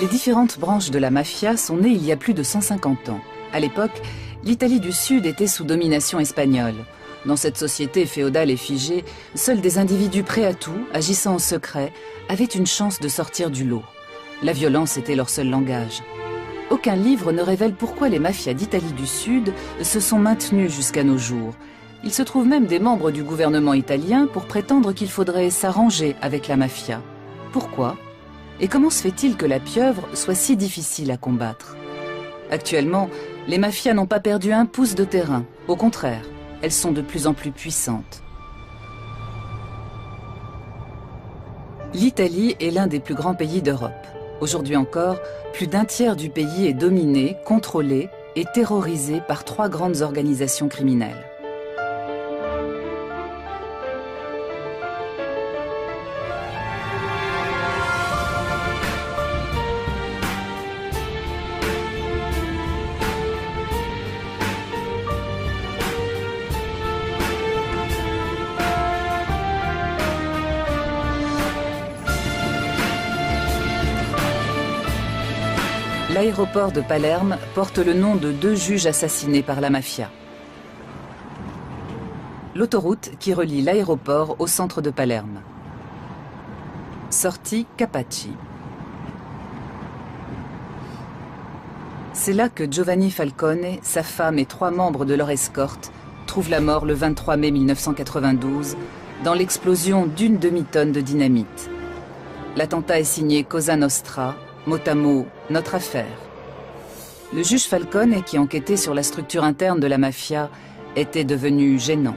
Les différentes branches de la mafia sont nées il y a plus de 150 ans. À l'époque, l'Italie du Sud était sous domination espagnole. Dans cette société féodale et figée, seuls des individus prêts à tout, agissant en secret, avaient une chance de sortir du lot. La violence était leur seul langage. Aucun livre ne révèle pourquoi les mafias d'Italie du Sud se sont maintenues jusqu'à nos jours. Il se trouve même des membres du gouvernement italien pour prétendre qu'il faudrait s'arranger avec la mafia. Pourquoi ? Et comment se fait-il que la pieuvre soit si difficile à combattre? Actuellement, les mafias n'ont pas perdu un pouce de terrain. Au contraire, elles sont de plus en plus puissantes. L'Italie est l'un des plus grands pays d'Europe. Aujourd'hui encore, plus d'un tiers du pays est dominé, contrôlé et terrorisé par 3 grandes organisations criminelles. L'aéroport de Palerme porte le nom de 2 juges assassinés par la mafia. L'autoroute qui relie l'aéroport au centre de Palerme. Sortie Capaci. C'est là que Giovanni Falcone, sa femme et 3 membres de leur escorte trouvent la mort le 23 mai 1992 dans l'explosion d'1 demi-tonne de dynamite. L'attentat est signé Cosa Nostra, mot à mot, notre affaire. Le juge Falcone, qui enquêtait sur la structure interne de la mafia, était devenu gênant.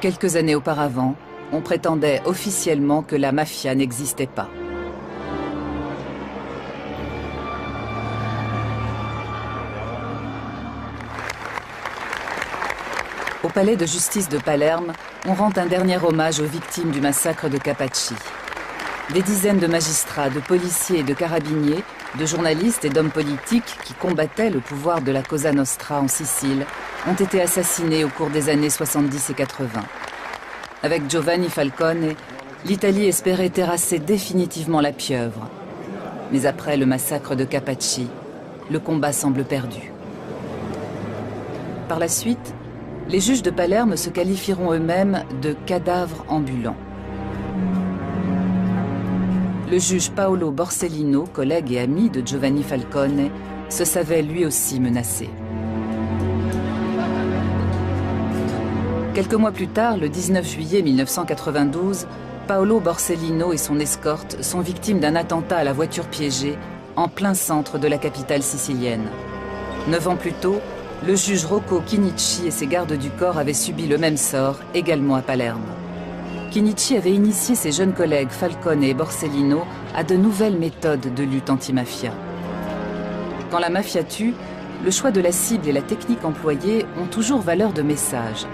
Quelques années auparavant, on prétendait officiellement que la mafia n'existait pas. Au palais de justice de Palerme, on rend un dernier hommage aux victimes du massacre de Capaci. Des dizaines de magistrats, de policiers et de carabiniers, de journalistes et d'hommes politiques qui combattaient le pouvoir de la Cosa Nostra en Sicile ont été assassinés au cours des années 70 et 80. Avec Giovanni Falcone, l'Italie espérait terrasser définitivement la pieuvre. Mais après le massacre de Capaci, le combat semble perdu. Par la suite, les juges de Palerme se qualifieront eux-mêmes de cadavres ambulants. Le juge Paolo Borsellino, collègue et ami de Giovanni Falcone, se savait lui aussi menacé. Quelques mois plus tard, le 19 juillet 1992, Paolo Borsellino et son escorte sont victimes d'un attentat à la voiture piégée en plein centre de la capitale sicilienne. 9 ans plus tôt, le juge Rocco Chinnici et ses gardes du corps avaient subi le même sort, également à Palerme. Chinnici avait initié ses jeunes collègues Falcone et Borsellino à de nouvelles méthodes de lutte anti-mafia. Quand la mafia tue, le choix de la cible et la technique employée ont toujours valeur de message.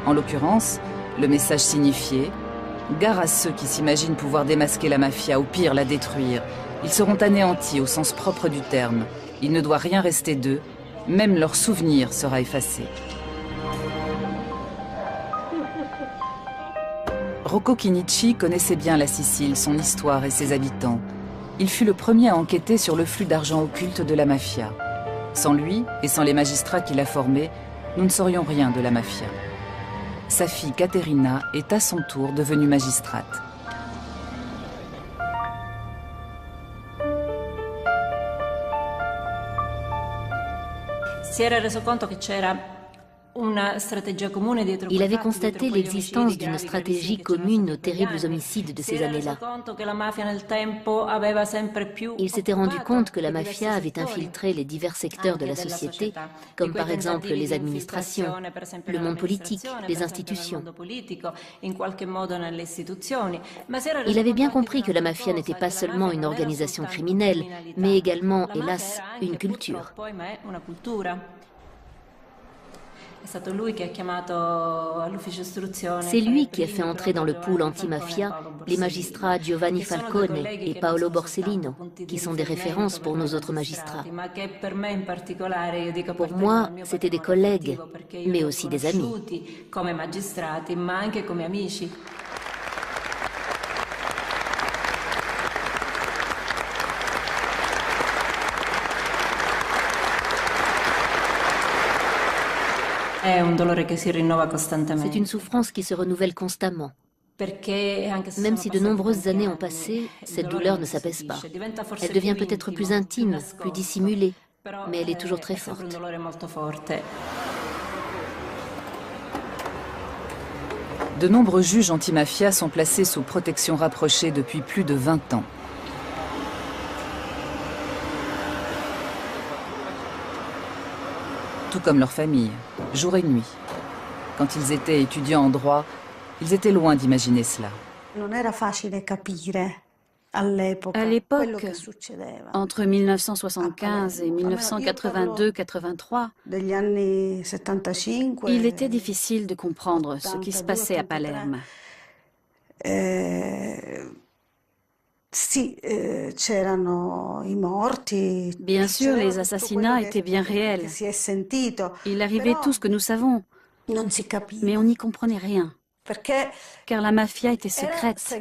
En l'occurrence, le message signifiait « Gare à ceux qui s'imaginent pouvoir démasquer la mafia, ou pire la détruire. Ils seront anéantis au sens propre du terme. Il ne doit rien rester d'eux, même leur souvenir sera effacé. » Rocco Chinnici connaissait bien la Sicile, son histoire et ses habitants. Il fut le premier à enquêter sur le flux d'argent occulte de la mafia. Sans lui et sans les magistrats qui l'a formé, nous ne saurions rien de la mafia. Sa fille Caterina est à son tour devenue magistrate. Si era reso conto che c'era Il avait constaté l'existence d'une stratégie commune aux terribles homicides de ces années-là. Il s'était rendu compte que la mafia avait infiltré les divers secteurs de la société, comme par exemple les administrations, le monde politique, les institutions. Il avait bien compris que la mafia n'était pas seulement une organisation criminelle, mais également, hélas, une culture. C'est lui qui a fait entrer dans le pool anti-mafia les magistrats Giovanni Falcone et Paolo Borsellino, qui sont des références pour nos autres magistrats. Pour moi, c'étaient des collègues, mais aussi des amis. C'est une souffrance qui se renouvelle constamment. Même si de nombreuses années ont passé, cette douleur ne s'apaise pas. Elle devient peut-être plus intime, plus dissimulée, mais elle est toujours très forte. De nombreux juges antimafia sont placés sous protection rapprochée depuis plus de 20 ans. Tout comme leur famille, jour et nuit. Quand ils étaient étudiants en droit, ils étaient loin d'imaginer cela. À l'époque, entre 1975 et 1982-83, il était difficile de comprendre ce qui se passait à Palerme. Bien sûr, les assassinats étaient bien réels. Il arrivait tout ce que nous savons, mais on n'y comprenait rien, car la mafia était secrète.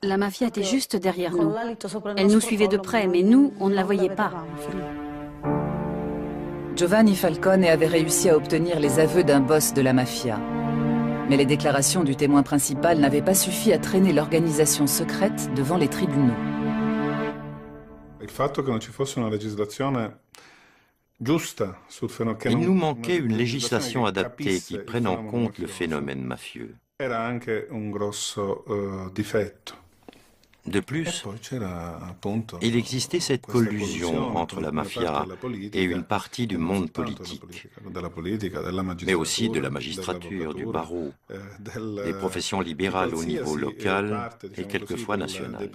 La mafia était juste derrière nous. Elle nous suivait de près, mais nous, on ne la voyait pas. Giovanni Falcone avait réussi à obtenir les aveux d'un boss de la mafia. Mais les déclarations du témoin principal n'avaient pas suffi à traîner l'organisation secrète devant les tribunaux. Il nous manquait une législation adaptée qui prenne en compte le phénomène mafieux. De plus, il existait cette collusion entre la mafia et une partie du monde politique, mais aussi de la magistrature, du barreau, des professions libérales au niveau local et quelquefois national.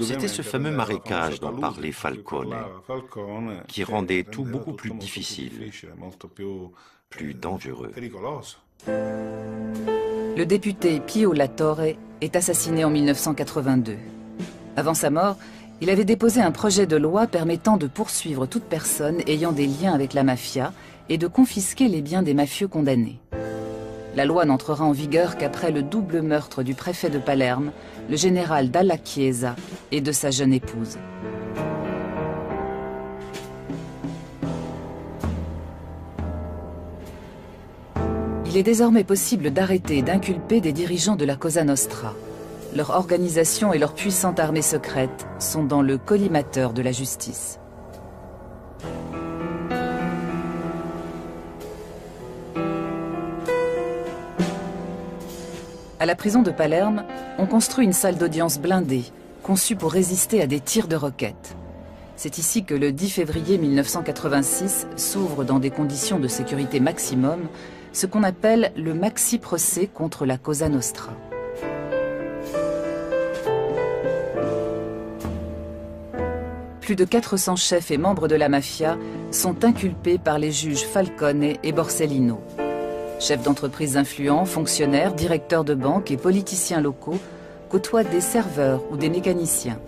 C'était ce fameux marécage dont parlait Falcone, qui rendait tout beaucoup plus difficile, plus dangereux. Le député Pio La Torre est assassiné en 1982. Avant sa mort, il avait déposé un projet de loi permettant de poursuivre toute personne ayant des liens avec la mafia et de confisquer les biens des mafieux condamnés. La loi n'entrera en vigueur qu'après le double meurtre du préfet de Palerme, le général Dalla Chiesa, et de sa jeune épouse. Il est désormais possible d'arrêter et d'inculper des dirigeants de la Cosa Nostra. Leur organisation et leur puissante armée secrète sont dans le collimateur de la justice. À la prison de Palerme, on construit une salle d'audience blindée, conçue pour résister à des tirs de roquettes. C'est ici que le 10 février 1986 s'ouvre dans des conditions de sécurité maximum ce qu'on appelle le maxi-procès contre la Cosa Nostra. Plus de 400 chefs et membres de la mafia sont inculpés par les juges Falcone et Borsellino. Chefs d'entreprise influents, fonctionnaires, directeurs de banque et politiciens locaux côtoient des serveurs ou des mécaniciens.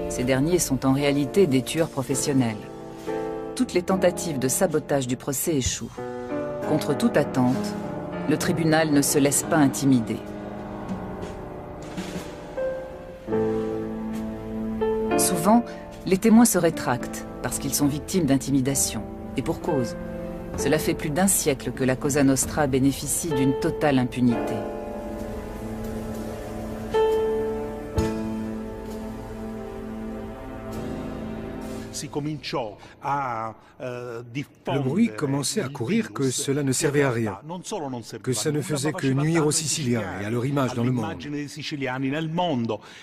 Ces derniers sont en réalité des tueurs professionnels. Toutes les tentatives de sabotage du procès échouent. Contre toute attente, le tribunal ne se laisse pas intimider. Souvent, les témoins se rétractent parce qu'ils sont victimes d'intimidation. Et pour cause. Cela fait plus d'un siècle que la Cosa Nostra bénéficie d'une totale impunité. Le bruit commençait à courir que cela ne servait à rien, que ça ne faisait que nuire aux Siciliens et à leur image dans le monde.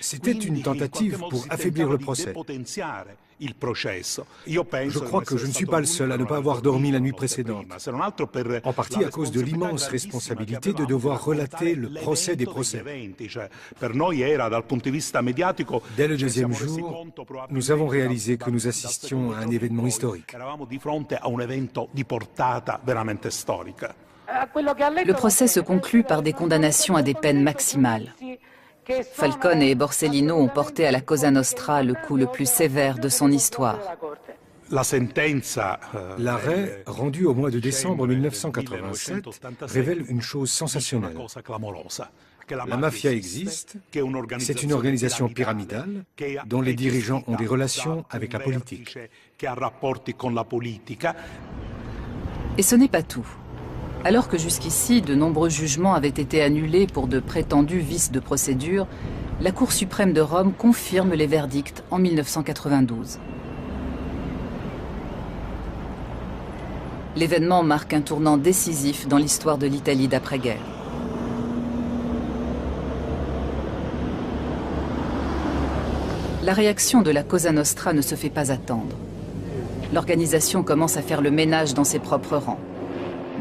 C'était une tentative pour affaiblir le procès. Je crois que je ne suis pas le seul à ne pas avoir dormi la nuit précédente, en partie à cause de l'immense responsabilité de devoir relater le procès des procès. Dès le deuxième jour, nous avons réalisé que nous assistions à un événement historique. Le procès se conclut par des condamnations à des peines maximales. Falcone et Borsellino ont porté à la Cosa Nostra le coup le plus sévère de son histoire. L'arrêt, rendu au mois de décembre 1987, révèle une chose sensationnelle. La mafia existe, c'est une organisation pyramidale dont les dirigeants ont des relations avec la politique. Et ce n'est pas tout. Alors que jusqu'ici, de nombreux jugements avaient été annulés pour de prétendus vices de procédure, la Cour suprême de Rome confirme les verdicts en 1992. L'événement marque un tournant décisif dans l'histoire de l'Italie d'après-guerre. La réaction de la Cosa Nostra ne se fait pas attendre. L'organisation commence à faire le ménage dans ses propres rangs.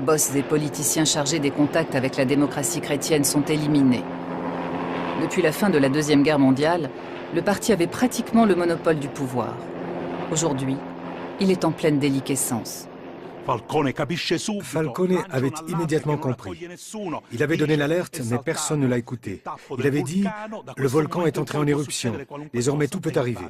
Boss et politiciens chargés des contacts avec la démocratie chrétienne sont éliminés. Depuis la fin de la Deuxième Guerre mondiale, le parti avait pratiquement le monopole du pouvoir. Aujourd'hui, il est en pleine déliquescence. Falcone avait immédiatement compris. Il avait donné l'alerte, mais personne ne l'a écouté. Il avait dit « Le volcan est entré en éruption, désormais tout peut arriver ».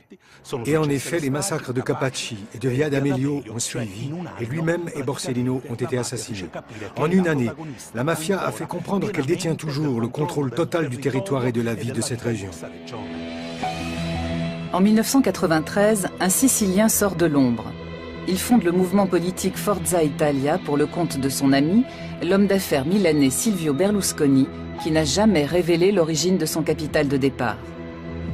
Et en effet, les massacres de Capaci et de Via d'Amelio ont suivi, et lui-même et Borsellino ont été assassinés. En une année, la mafia a fait comprendre qu'elle détient toujours le contrôle total du territoire et de la vie de cette région. En 1993, un Sicilien sort de l'ombre. Il fonde le mouvement politique Forza Italia pour le compte de son ami, l'homme d'affaires milanais Silvio Berlusconi, qui n'a jamais révélé l'origine de son capital de départ.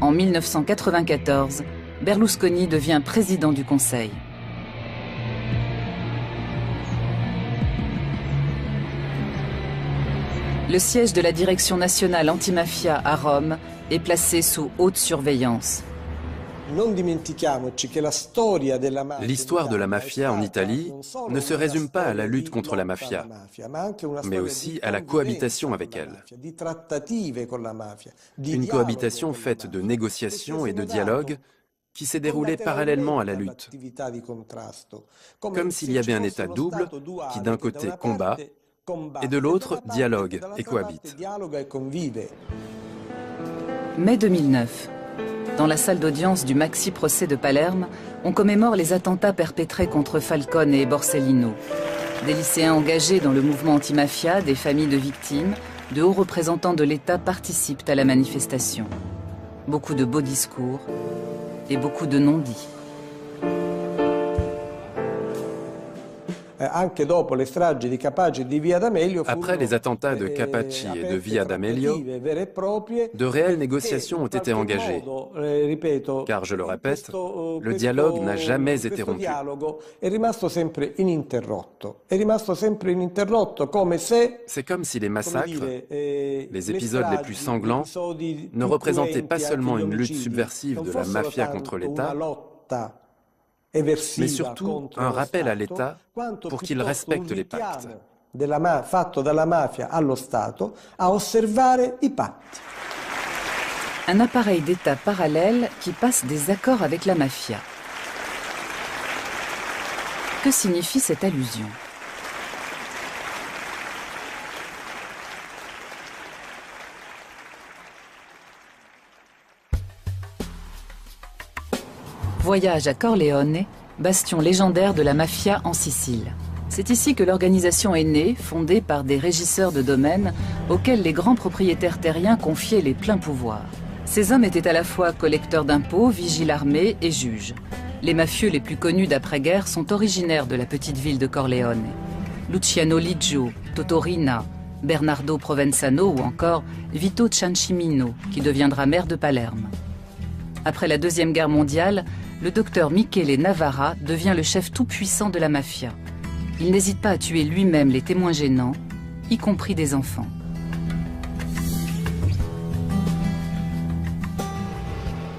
En 1994, Berlusconi devient président du Conseil. Le siège de la Direction nationale antimafia à Rome est placé sous haute surveillance. L'histoire de la mafia en Italie ne se résume pas à la lutte contre la mafia, mais aussi à la cohabitation avec elle. Une cohabitation faite de négociations et de dialogues qui s'est déroulée parallèlement à la lutte. Comme s'il y avait un état double qui d'un côté combat et de l'autre dialogue et cohabite. Mai 2009. Dans la salle d'audience du maxi procès de Palerme, on commémore les attentats perpétrés contre Falcone et Borsellino. Des lycéens engagés dans le mouvement anti-mafia, des familles de victimes, de hauts représentants de l'État participent à la manifestation. Beaucoup de beaux discours et beaucoup de non-dits. Après les attentats de Capaci et de Via d'Amelio, de réelles négociations ont été engagées. Car, je le répète, le dialogue n'a jamais été rompu. C'est comme si les massacres, les épisodes les plus sanglants, ne représentaient pas seulement une lutte subversive de la mafia contre l'État, mais surtout un rappel à l'État pour qu'il respecte les pactes. Un appareil d'État parallèle qui passe des accords avec la mafia. Que signifie cette allusion ? Voyage à Corleone, bastion légendaire de la mafia en Sicile. C'est ici que l'organisation est née, fondée par des régisseurs de domaines auxquels les grands propriétaires terriens confiaient les pleins pouvoirs. Ces hommes étaient à la fois collecteurs d'impôts, vigiles armés et juges. Les mafieux les plus connus d'après-guerre sont originaires de la petite ville de Corleone. Luciano Liggio, Toto Riina, Bernardo Provenzano ou encore Vito Ciancimino, qui deviendra maire de Palerme. Après la Deuxième Guerre mondiale, le docteur Michele Navarra devient le chef tout-puissant de la mafia. Il n'hésite pas à tuer lui-même les témoins gênants, y compris des enfants.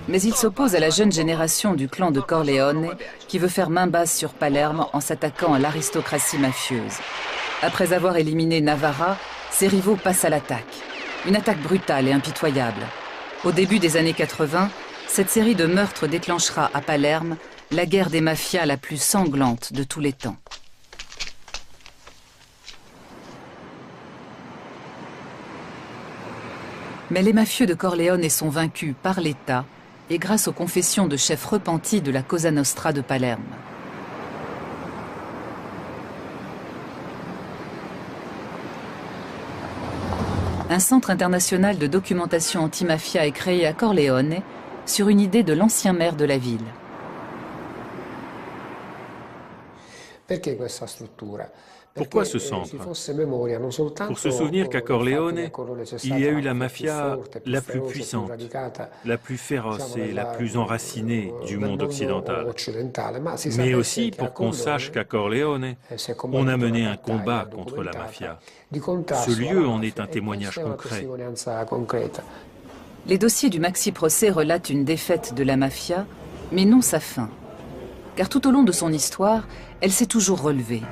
Mais il s'oppose à la jeune génération du clan de Corleone qui veut faire main basse sur Palerme en s'attaquant à l'aristocratie mafieuse. Après avoir éliminé Navarra, ses rivaux passent à l'attaque. Une attaque brutale et impitoyable. Au début des années 80, cette série de meurtres déclenchera à Palerme la guerre des mafias la plus sanglante de tous les temps. Mais les mafieux de Corleone sont vaincus par l'État et grâce aux confessions de chefs repentis de la Cosa Nostra de Palerme. Un centre international de documentation anti-mafia est créé à Corleone sur une idée de l'ancien maire de la ville. Pourquoi ce centre? Pour se souvenir qu'à Corleone, il y a eu la mafia la plus puissante, la plus féroce et la plus enracinée du monde occidental. Mais aussi pour qu'on sache qu'à Corleone, on a mené un combat contre la mafia. Ce lieu en est un témoignage concret. Les dossiers du maxi-procès relatent une défaite de la mafia, mais non sa fin. Car tout au long de son histoire, elle s'est toujours relevée.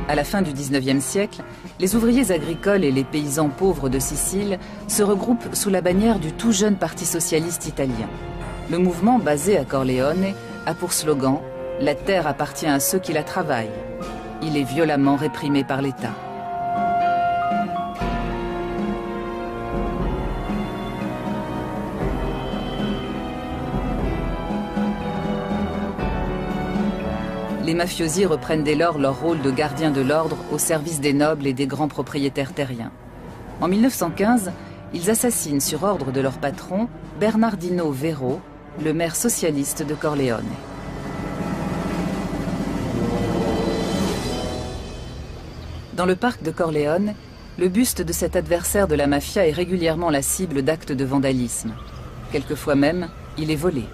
À la fin du XIXe siècle, les ouvriers agricoles et les paysans pauvres de Sicile se regroupent sous la bannière du tout jeune Parti socialiste italien. Le mouvement, basé à Corleone, a pour slogan « La terre appartient à ceux qui la travaillent ». Il est violemment réprimé par l'État. Les mafiosi reprennent dès lors leur rôle de gardiens de l'ordre au service des nobles et des grands propriétaires terriens. En 1915, ils assassinent sur ordre de leur patron, Bernardino Vero, le maire socialiste de Corleone. Dans le parc de Corleone, le buste de cet adversaire de la mafia est régulièrement la cible d'actes de vandalisme. Quelquefois même, il est volé.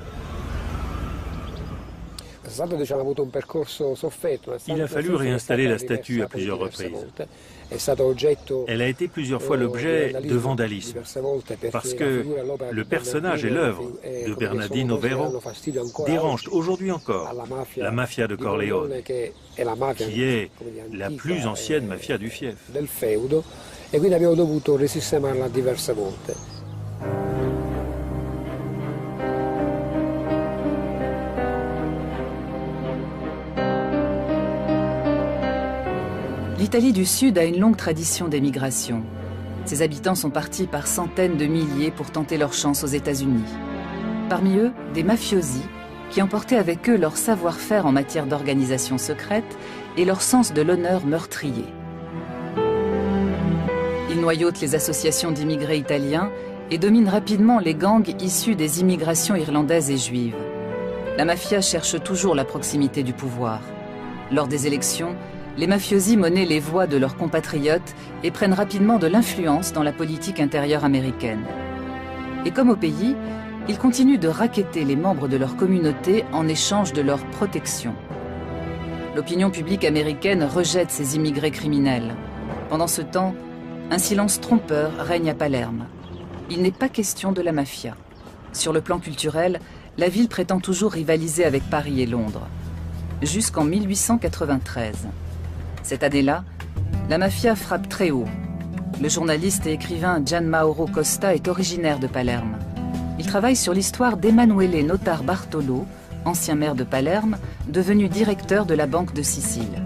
Il a fallu réinstaller la statue à plusieurs reprises. Elle a été plusieurs fois l'objet de vandalisme, parce que le personnage et l'œuvre de Bernardino Vero dérangent aujourd'hui encore la mafia de Corleone, qui est la plus ancienne mafia du fief. L'Italie du Sud a une longue tradition d'émigration. Ses habitants sont partis par centaines de milliers pour tenter leur chance aux États-Unis. Parmi eux, des mafiosi qui emportaient avec eux leur savoir-faire en matière d'organisation secrète et leur sens de l'honneur meurtrier. Ils noyautent les associations d'immigrés italiens et dominent rapidement les gangs issus des immigrations irlandaises et juives. La mafia cherche toujours la proximité du pouvoir. Lors des élections, les mafiosi monnaient les voix de leurs compatriotes et prennent rapidement de l'influence dans la politique intérieure américaine. Et comme au pays, ils continuent de racketter les membres de leur communauté en échange de leur protection. L'opinion publique américaine rejette ces immigrés criminels. Pendant ce temps, un silence trompeur règne à Palerme. Il n'est pas question de la mafia. Sur le plan culturel, la ville prétend toujours rivaliser avec Paris et Londres. Jusqu'en 1893. Cette année-là, la mafia frappe très haut. Le journaliste et écrivain Gian Mauro Costa est originaire de Palerme. Il travaille sur l'histoire d'Emanuele Notar Bartolo, ancien maire de Palerme, devenu directeur de la Banque de Sicile.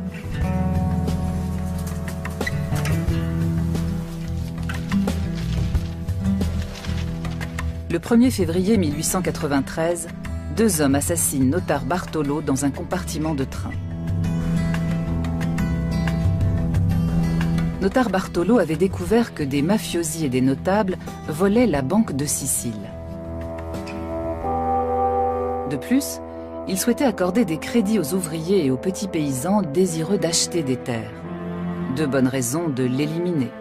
Le 1er février 1893, deux hommes assassinent Notar Bartolo dans un compartiment de train. Notar Bartolo avait découvert que des mafiosi et des notables volaient la Banque de Sicile. De plus, il souhaitait accorder des crédits aux ouvriers et aux petits paysans désireux d'acheter des terres. Deux bonnes raisons de l'éliminer.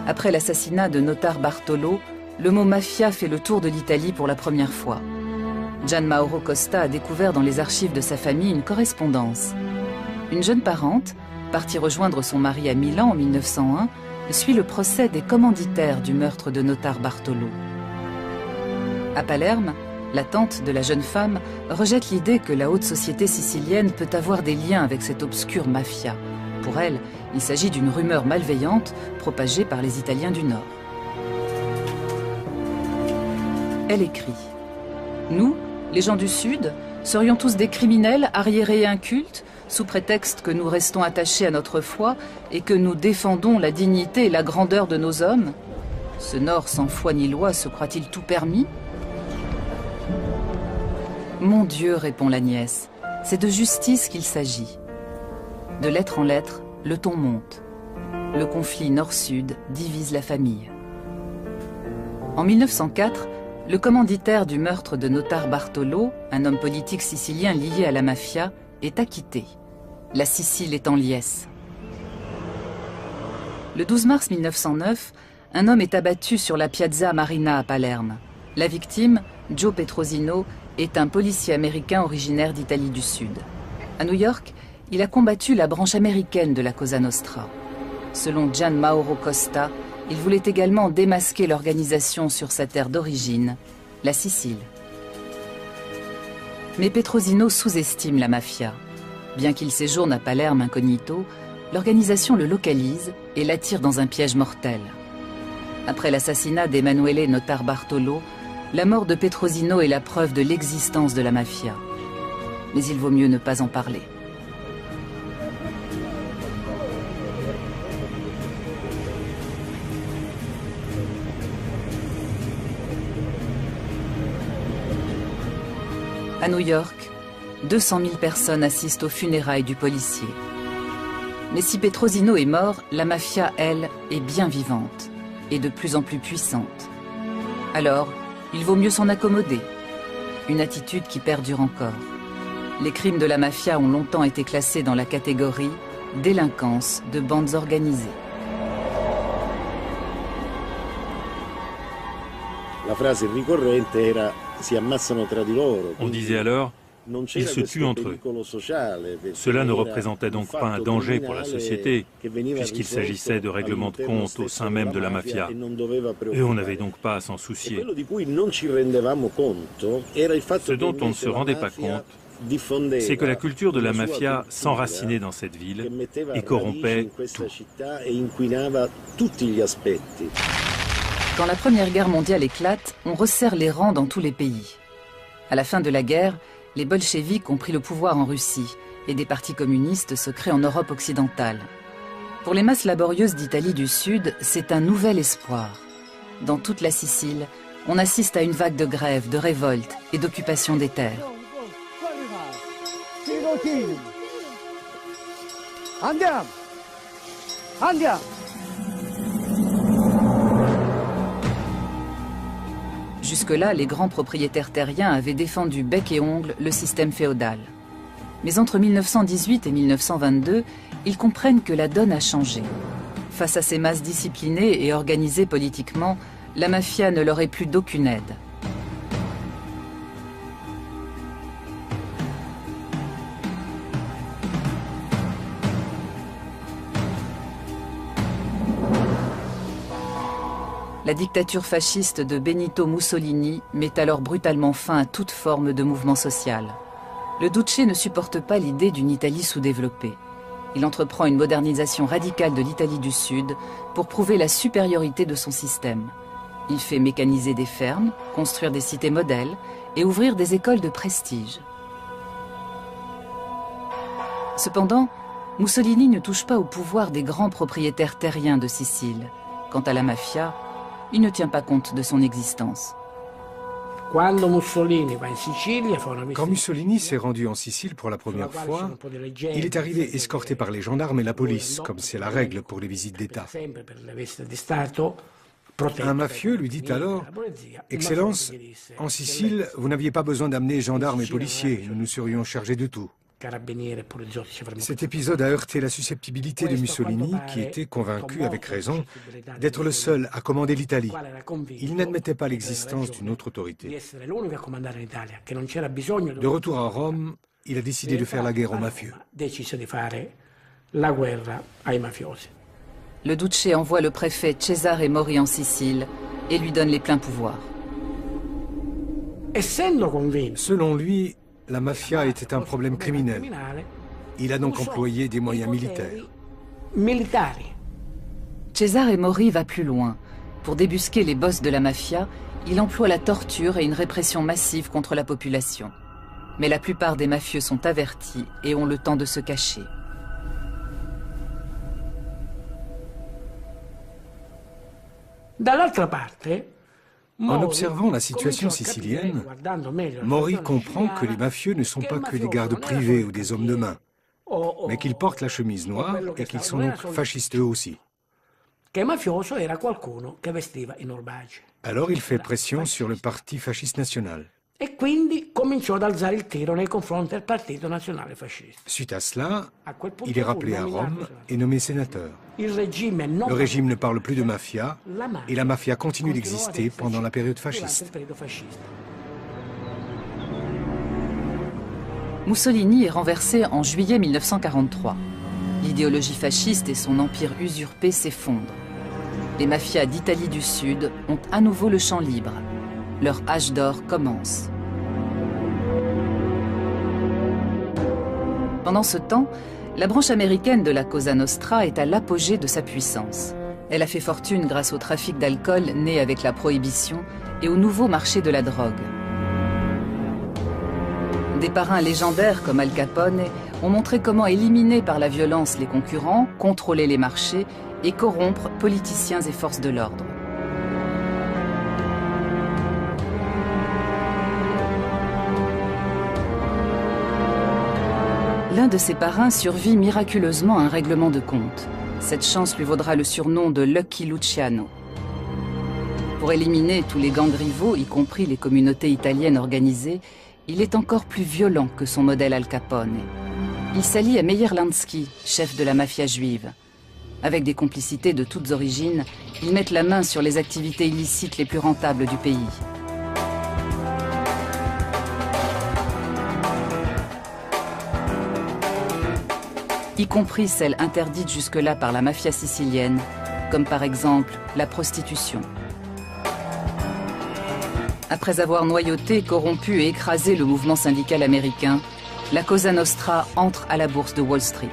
Après l'assassinat de Notar Bartolo, le mot mafia fait le tour de l'Italie pour la première fois. Gian Mauro Costa a découvert dans les archives de sa famille une correspondance. Une jeune parente, partie rejoindre son mari à Milan en 1901, suit le procès des commanditaires du meurtre de Notar Bartolo. À Palerme, la tante de la jeune femme rejette l'idée que la haute société sicilienne peut avoir des liens avec cette obscure mafia. Pour elle, il s'agit d'une rumeur malveillante propagée par les Italiens du Nord. Elle écrit « Nous, les gens du Sud, serions tous des criminels arriérés et incultes, sous prétexte que nous restons attachés à notre foi et que nous défendons la dignité et la grandeur de nos hommes. Ce Nord sans foi ni loi se croit-il tout permis ?» Mon Dieu, répond la nièce, c'est de justice qu'il s'agit. De lettre en lettre, le ton monte. le conflit nord-sud divise la famille. En 1904, le commanditaire du meurtre de Notar Bartolo, un homme politique sicilien lié à la mafia, est acquitté. La Sicile est en liesse. Le 12 mars 1909, un homme est abattu sur la Piazza Marina à Palerme. La victime, Joe Petrosino, est un policier américain originaire d'Italie du Sud. À New York, il a combattu la branche américaine de la Cosa Nostra. Selon Gian Mauro Costa, il voulait également démasquer l'organisation sur sa terre d'origine, la Sicile. Mais Petrosino sous-estime la mafia. Bien qu'il séjourne à Palerme incognito, l'organisation le localise et l'attire dans un piège mortel. Après l'assassinat d'Emanuele Notar Bartolo, la mort de Petrosino est la preuve de l'existence de la mafia. Mais il vaut mieux ne pas en parler. À New York, 200 000 personnes assistent aux funérailles du policier. Mais si Petrosino est mort, la mafia, elle, est bien vivante et de plus en plus puissante. Alors, il vaut mieux s'en accommoder. Une attitude qui perdure encore. Les crimes de la mafia ont longtemps été classés dans la catégorie délinquance de bandes organisées. La phrase ricorrente era si ammazzano tra di loro. On disait alors, ils se tuent entre eux. Cela ne représentait donc pas un danger pour la société, puisqu'il s'agissait de règlements de compte au sein même de la mafia. Et on n'avait donc pas à s'en soucier. Ce dont on ne se rendait pas compte, c'est que la culture de la mafia s'enracinait dans cette ville et corrompait tout. Quand la Première Guerre mondiale éclate, on resserre les rangs dans tous les pays. À la fin de la guerre, les bolcheviks ont pris le pouvoir en Russie et des partis communistes se créent en Europe occidentale. Pour les masses laborieuses d'Italie du Sud, c'est un nouvel espoir. Dans toute la Sicile, on assiste à une vague de grèves, de révoltes et d'occupation des terres. Andiamo! Andiamo! Jusque-là, les grands propriétaires terriens avaient défendu bec et ongle le système féodal. Mais entre 1918 et 1922, ils comprennent que la donne a changé. Face à ces masses disciplinées et organisées politiquement, la mafia ne leur est plus d'aucune aide. La dictature fasciste de Benito Mussolini met alors brutalement fin à toute forme de mouvement social. Le Duce ne supporte pas l'idée d'une Italie sous-développée. Il entreprend une modernisation radicale de l'Italie du Sud pour prouver la supériorité de son système. Il fait mécaniser des fermes, construire des cités modèles et ouvrir des écoles de prestige. Cependant, Mussolini ne touche pas au pouvoir des grands propriétaires terriens de Sicile. Quant à la mafia, il ne tient pas compte de son existence. Quand Mussolini s'est rendu en Sicile pour la première fois, il est arrivé escorté par les gendarmes et la police, comme c'est la règle pour les visites d'État. Un mafieux lui dit alors « Excellence, en Sicile, vous n'aviez pas besoin d'amener gendarmes et policiers, nous nous serions chargés de tout. » Cet épisode a heurté la susceptibilité de Mussolini, qui était convaincu, avec raison, d'être le seul à commander l'Italie. Il n'admettait pas l'existence d'une autre autorité. De retour à Rome, il a décidé de faire la guerre aux mafieux. Le Duce envoie le préfet Cesare Mori en Sicile et lui donne les pleins pouvoirs. Selon lui, la mafia était un problème criminel. Il a donc employé des moyens militaires. Cesare Mori va plus loin. Pour débusquer les boss de la mafia, il emploie la torture et une répression massive contre la population. Mais la plupart des mafieux sont avertis et ont le temps de se cacher. En observant la situation sicilienne, Mori comprend que les mafieux ne sont pas que des gardes privés ou des hommes de main, mais qu'ils portent la chemise noire et qu'ils sont donc fascistes eux aussi. Alors il fait pression sur le parti fasciste national. Suite à cela, il est rappelé à Rome et nommé sénateur. Le régime ne parle plus de mafia et la mafia continue d'exister pendant la période fasciste. Mussolini est renversé en juillet 1943. L'idéologie fasciste et son empire usurpé s'effondrent. Les mafias d'Italie du Sud ont à nouveau le champ libre. Leur âge d'or commence. Pendant ce temps, la branche américaine de la Cosa Nostra est à l'apogée de sa puissance. Elle a fait fortune grâce au trafic d'alcool né avec la prohibition et au nouveau marché de la drogue. Des parrains légendaires comme Al Capone ont montré comment éliminer par la violence les concurrents, contrôler les marchés et corrompre politiciens et forces de l'ordre. L'un de ses parrains survit miraculeusement à un règlement de compte. Cette chance lui vaudra le surnom de Lucky Luciano. Pour éliminer tous les gangs rivaux, y compris les communautés italiennes organisées, il est encore plus violent que son modèle Al Capone. Il s'allie à Meyer Lansky, chef de la mafia juive. Avec des complicités de toutes origines, ils mettent la main sur les activités illicites les plus rentables du pays. Y compris celles interdites jusque-là par la mafia sicilienne, comme par exemple la prostitution. Après avoir noyauté, corrompu et écrasé le mouvement syndical américain, la Cosa Nostra entre à la bourse de Wall Street.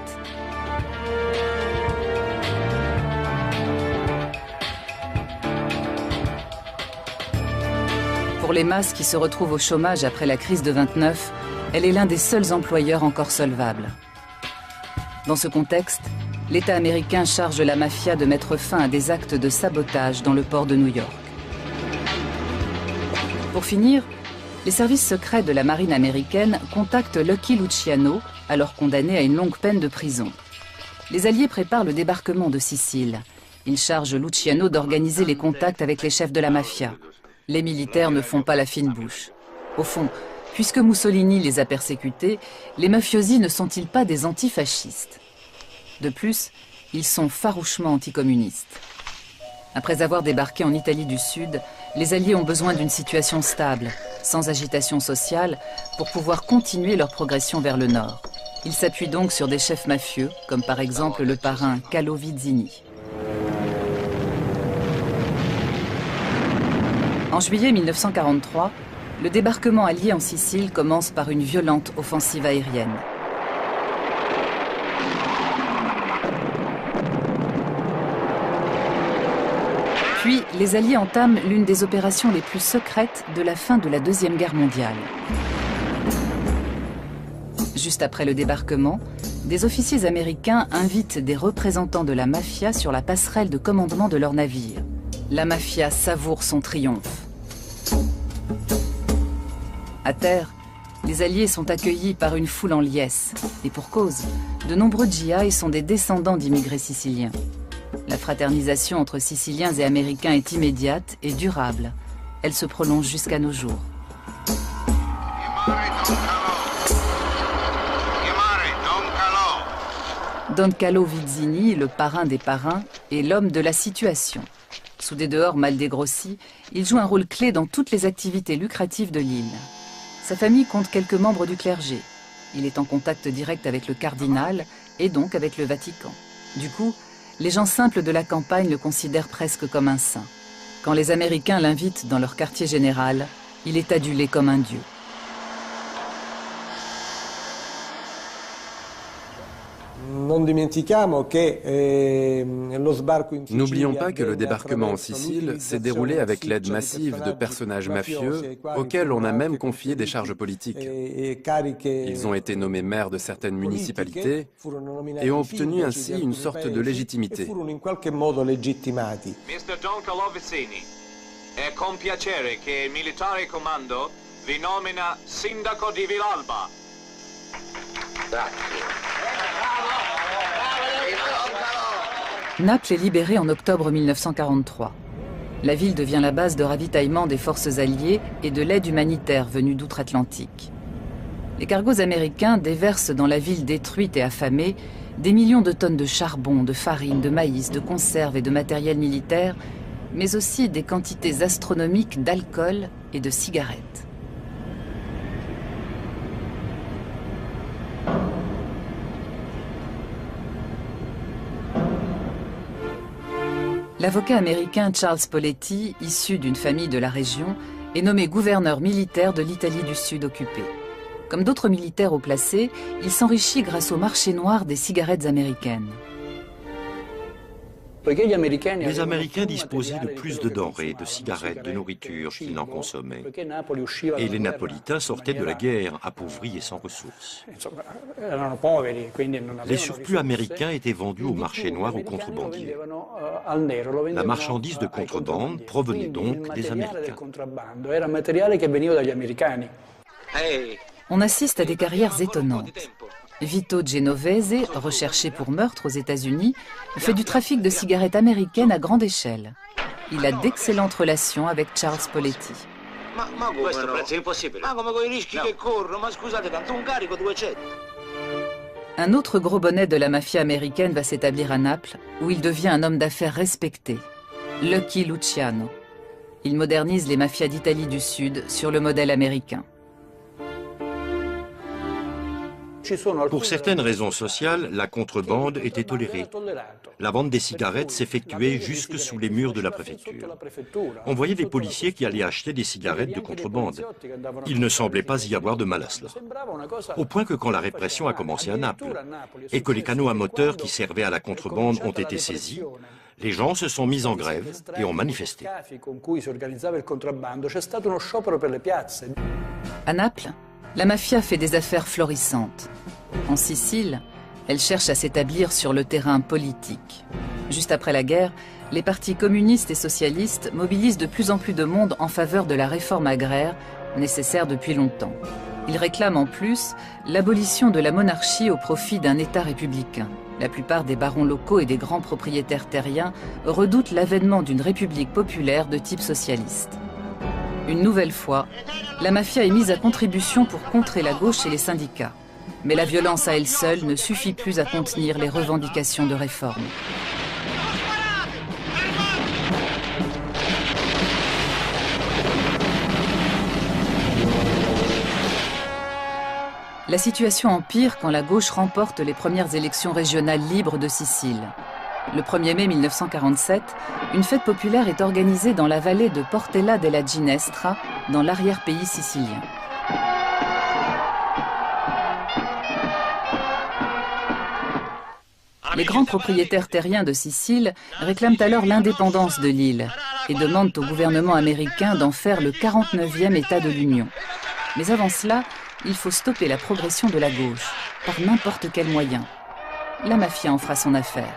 Pour les masses qui se retrouvent au chômage après la crise de 29, elle est l'un des seuls employeurs encore solvables. Dans ce contexte, l'État américain charge la mafia de mettre fin à des actes de sabotage dans le port de New York. Pour finir, les services secrets de la marine américaine contactent Lucky Luciano, alors condamné à une longue peine de prison. Les Alliés préparent le débarquement de Sicile. Ils chargent Luciano d'organiser les contacts avec les chefs de la mafia. Les militaires ne font pas la fine bouche. Au fond, puisque Mussolini les a persécutés, les mafiosi ne sont-ils pas des antifascistes? De plus, ils sont farouchement anticommunistes. Après avoir débarqué en Italie du Sud, les Alliés ont besoin d'une situation stable, sans agitation sociale, pour pouvoir continuer leur progression vers le nord. Ils s'appuient donc sur des chefs mafieux, comme par exemple le parrain Carlo Vizzini. En juillet 1943, le débarquement allié en Sicile commence par une violente offensive aérienne. Puis, les Alliés entament l'une des opérations les plus secrètes de la fin de la Deuxième Guerre mondiale. Juste après le débarquement, des officiers américains invitent des représentants de la mafia sur la passerelle de commandement de leur navire. La mafia savoure son triomphe. À terre, les Alliés sont accueillis par une foule en liesse. Et pour cause, de nombreux GI sont des descendants d'immigrés siciliens. La fraternisation entre Siciliens et Américains est immédiate et durable. Elle se prolonge jusqu'à nos jours. Don Carlo Vizzini, le parrain des parrains, est l'homme de la situation. Sous des dehors mal dégrossis, il joue un rôle clé dans toutes les activités lucratives de l'île. Sa famille compte quelques membres du clergé. Il est en contact direct avec le cardinal et donc avec le Vatican. Du coup, les gens simples de la campagne le considèrent presque comme un saint. Quand les Américains l'invitent dans leur quartier général, il est adulé comme un dieu. N'oublions pas que le débarquement en Sicile s'est déroulé avec l'aide massive de personnages mafieux auxquels on a même confié des charges politiques. Ils ont été nommés maires de certaines municipalités et ont obtenu ainsi une sorte de légitimité. Mr. Don Carlo Vizzini, è con piacere che il militare comando vi nomina sindaco di Villalba. Naples est libérée en octobre 1943. La ville devient la base de ravitaillement des forces alliées et de l'aide humanitaire venue d'outre-Atlantique. Les cargos américains déversent dans la ville détruite et affamée des millions de tonnes de charbon, de farine, de maïs, de conserves et de matériel militaire, mais aussi des quantités astronomiques d'alcool et de cigarettes. L'avocat américain Charles Poletti, issu d'une famille de la région, est nommé gouverneur militaire de l'Italie du Sud occupée. Comme d'autres militaires haut placés, il s'enrichit grâce au marché noir des cigarettes américaines. Les Américains disposaient de plus de denrées, de cigarettes, de nourriture qu'ils n'en consommaient. Et les Napolitains sortaient de la guerre, appauvris et sans ressources. Les surplus américains étaient vendus au marché noir aux contrebandiers. La marchandise de contrebande provenait donc des Américains. On assiste à des carrières étonnantes. Vito Genovese, recherché pour meurtre aux États-Unis, fait du trafic de cigarettes américaines à grande échelle. Il a d'excellentes relations avec Charles Poletti. Un autre gros bonnet de la mafia américaine va s'établir à Naples, où il devient un homme d'affaires respecté, Lucky Luciano. Il modernise les mafias d'Italie du Sud sur le modèle américain. Pour certaines raisons sociales, la contrebande était tolérée. La vente des cigarettes s'effectuait jusque sous les murs de la préfecture. On voyait des policiers qui allaient acheter des cigarettes de contrebande. Il ne semblait pas y avoir de mal à cela. Au point que quand la répression a commencé à Naples et que les canaux à moteur qui servaient à la contrebande ont été saisis, les gens se sont mis en grève et ont manifesté. À Naples, la mafia fait des affaires florissantes. En Sicile, elle cherche à s'établir sur le terrain politique. Juste après la guerre, les partis communistes et socialistes mobilisent de plus en plus de monde en faveur de la réforme agraire, nécessaire depuis longtemps. Ils réclament en plus l'abolition de la monarchie au profit d'un État républicain. La plupart des barons locaux et des grands propriétaires terriens redoutent l'avènement d'une république populaire de type socialiste. Une nouvelle fois, la mafia est mise à contribution pour contrer la gauche et les syndicats. Mais la violence à elle seule ne suffit plus à contenir les revendications de réforme. La situation empire quand la gauche remporte les premières élections régionales libres de Sicile. Le 1er mai 1947, une fête populaire est organisée dans la vallée de Portella della Ginestra, dans l'arrière-pays sicilien. Les grands propriétaires terriens de Sicile réclament alors l'indépendance de l'île et demandent au gouvernement américain d'en faire le 49e État de l'Union. Mais avant cela, il faut stopper la progression de la gauche, par n'importe quel moyen. La mafia en fera son affaire.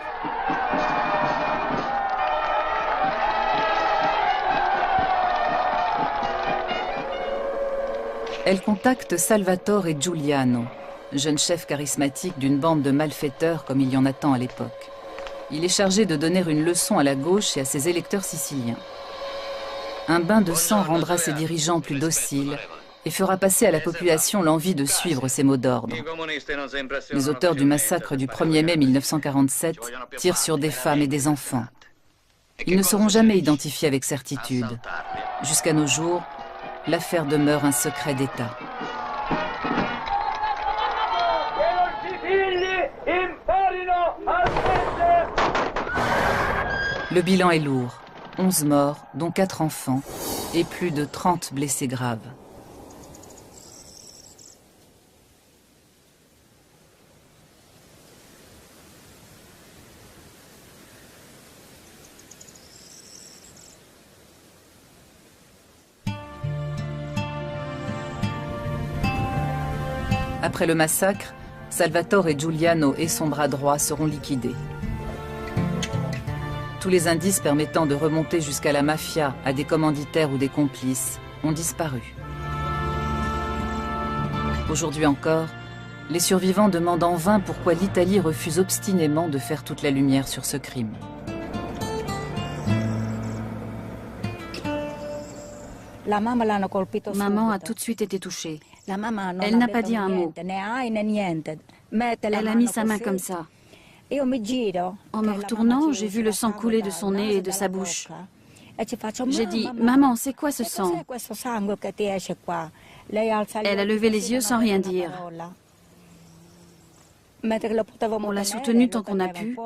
Elle contacte Salvatore Giuliano, jeune chef charismatique d'une bande de malfaiteurs comme il y en a tant à l'époque. Il est chargé de donner une leçon à la gauche et à ses électeurs siciliens. Un bain de sang rendra ses dirigeants plus dociles et fera passer à la population l'envie de suivre ses mots d'ordre. Les auteurs du massacre du 1er mai 1947 tirent sur des femmes et des enfants. Ils ne seront jamais identifiés avec certitude. Jusqu'à nos jours, l'affaire demeure un secret d'État. Le bilan est lourd. 11 morts, dont 4 enfants, et plus de 30 blessés graves. Après le massacre, Salvatore Giuliano et son bras droit seront liquidés. Tous les indices permettant de remonter jusqu'à la mafia, à des commanditaires ou des complices, ont disparu. Aujourd'hui encore, Les survivants demandent en vain pourquoi l'Italie refuse obstinément de faire toute la lumière sur ce crime. Maman a tout de suite été touchée. Elle n'a pas dit un mot. Elle a mis sa main comme ça. En me retournant, j'ai vu le sang couler de son nez et de sa bouche. J'ai dit, « Maman, c'est quoi ce sang ?» Elle a levé les yeux sans rien dire. On l'a soutenue tant qu'on a pu.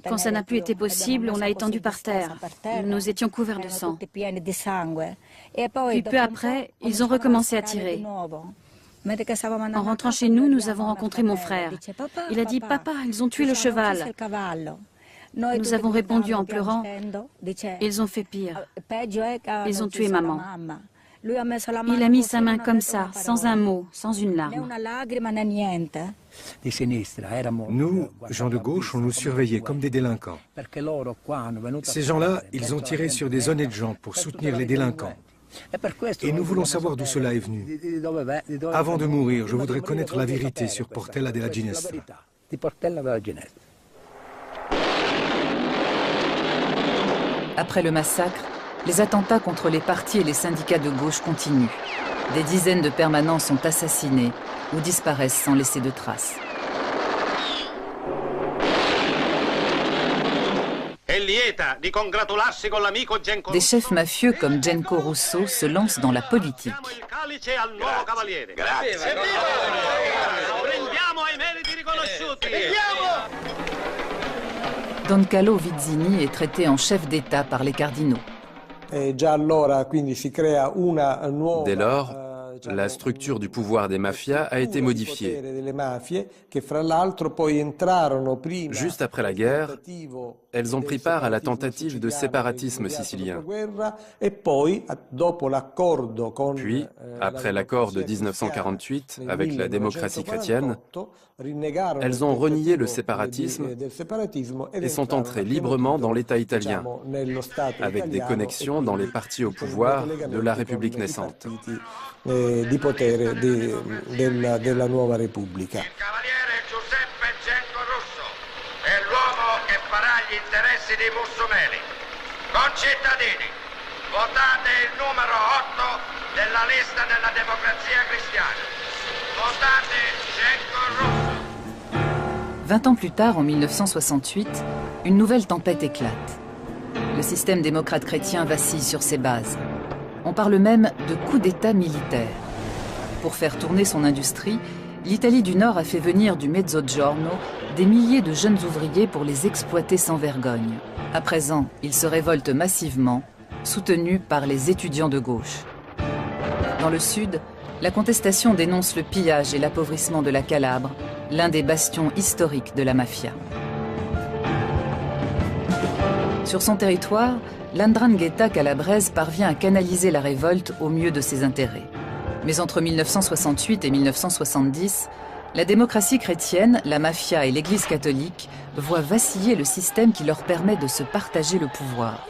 Quand ça n'a plus été possible, on l'a étendue par terre. Nous étions couverts de sang. Puis peu après, ils ont recommencé à tirer. En rentrant chez nous, nous avons rencontré mon frère. Il a dit, « Papa, ils ont tué le cheval. » Nous avons répondu en pleurant, « Ils ont fait pire. Ils ont tué maman. » Il a mis sa main comme ça, sans un mot, sans une larme. Nous, gens de gauche, on nous surveillait comme des délinquants. Ces gens-là, ils ont tiré sur des honnêtes gens pour soutenir les délinquants. Et nous voulons savoir d'où cela est venu. Avant de mourir, je voudrais connaître la vérité sur Portella della Ginestra. Après le massacre, les attentats contre les partis et les syndicats de gauche continuent. Des dizaines de permanents sont assassinés ou disparaissent sans laisser de traces. Des chefs mafieux comme Genco Russo se lancent dans la politique. Don Carlo Vizzini est traité en chef d'État par les cardinaux. Dès lors, la structure du pouvoir des mafias a été modifiée. Juste après la guerre, elles ont pris part à la tentative de séparatisme sicilien. Puis, après l'accord de 1948 avec la démocratie chrétienne, elles ont renié le séparatisme et sont entrées librement dans l'État italien, avec des connexions dans les partis au pouvoir de la République naissante. Di potere della nuova Repubblica. Il cavaliere Giuseppe Genco Russo è l'uomo che farà gli interessi dei Mussumeli. Concittadini, votate il numero 8 della lista della Democrazia Cristiana. Votate Genco Russo. 20 ans plus tard, en 1968, une nouvelle tempête éclate. Le système démocrate chrétien vacille sur ses bases. On parle même de coup d'État militaire. Pour faire tourner son industrie, l'Italie du Nord a fait venir du Mezzogiorno des milliers de jeunes ouvriers pour les exploiter sans vergogne. À présent, ils se révoltent massivement, soutenus par les étudiants de gauche. Dans le sud, la contestation dénonce le pillage et l'appauvrissement de la Calabre, l'un des bastions historiques de la mafia. Sur son territoire, l'Ndrangheta calabraise parvient à canaliser la révolte au mieux de ses intérêts. Mais entre 1968 et 1970, la démocratie chrétienne, la mafia et l'Église catholique voient vaciller le système qui leur permet de se partager le pouvoir.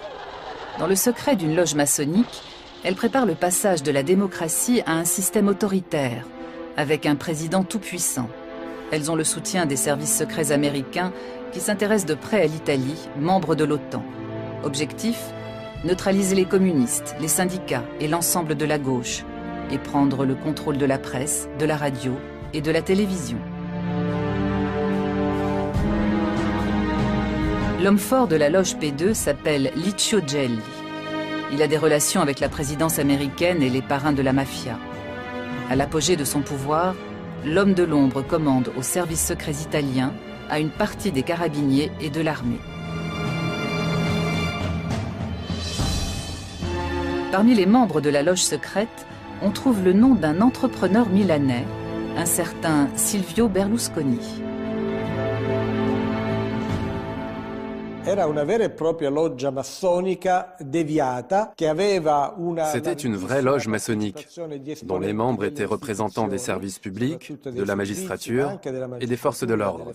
Dans le secret d'une loge maçonnique, elle prépare le passage de la démocratie à un système autoritaire, avec un président tout-puissant. Elles ont le soutien des services secrets américains qui s'intéressent de près à l'Italie, membre de l'OTAN. Objectif, neutraliser les communistes, les syndicats et l'ensemble de la gauche, et prendre le contrôle de la presse, de la radio et de la télévision. L'homme fort de la loge P2 s'appelle Licio Gelli. Il a des relations avec la présidence américaine et les parrains de la mafia. À l'apogée de son pouvoir, l'homme de l'ombre commande aux services secrets italiens, à une partie des carabiniers et de l'armée. Parmi les membres de la loge secrète, on trouve le nom d'un entrepreneur milanais, un certain Silvio Berlusconi. C'était une vraie loge maçonnique, dont les membres étaient représentants des services publics, de la magistrature et des forces de l'ordre.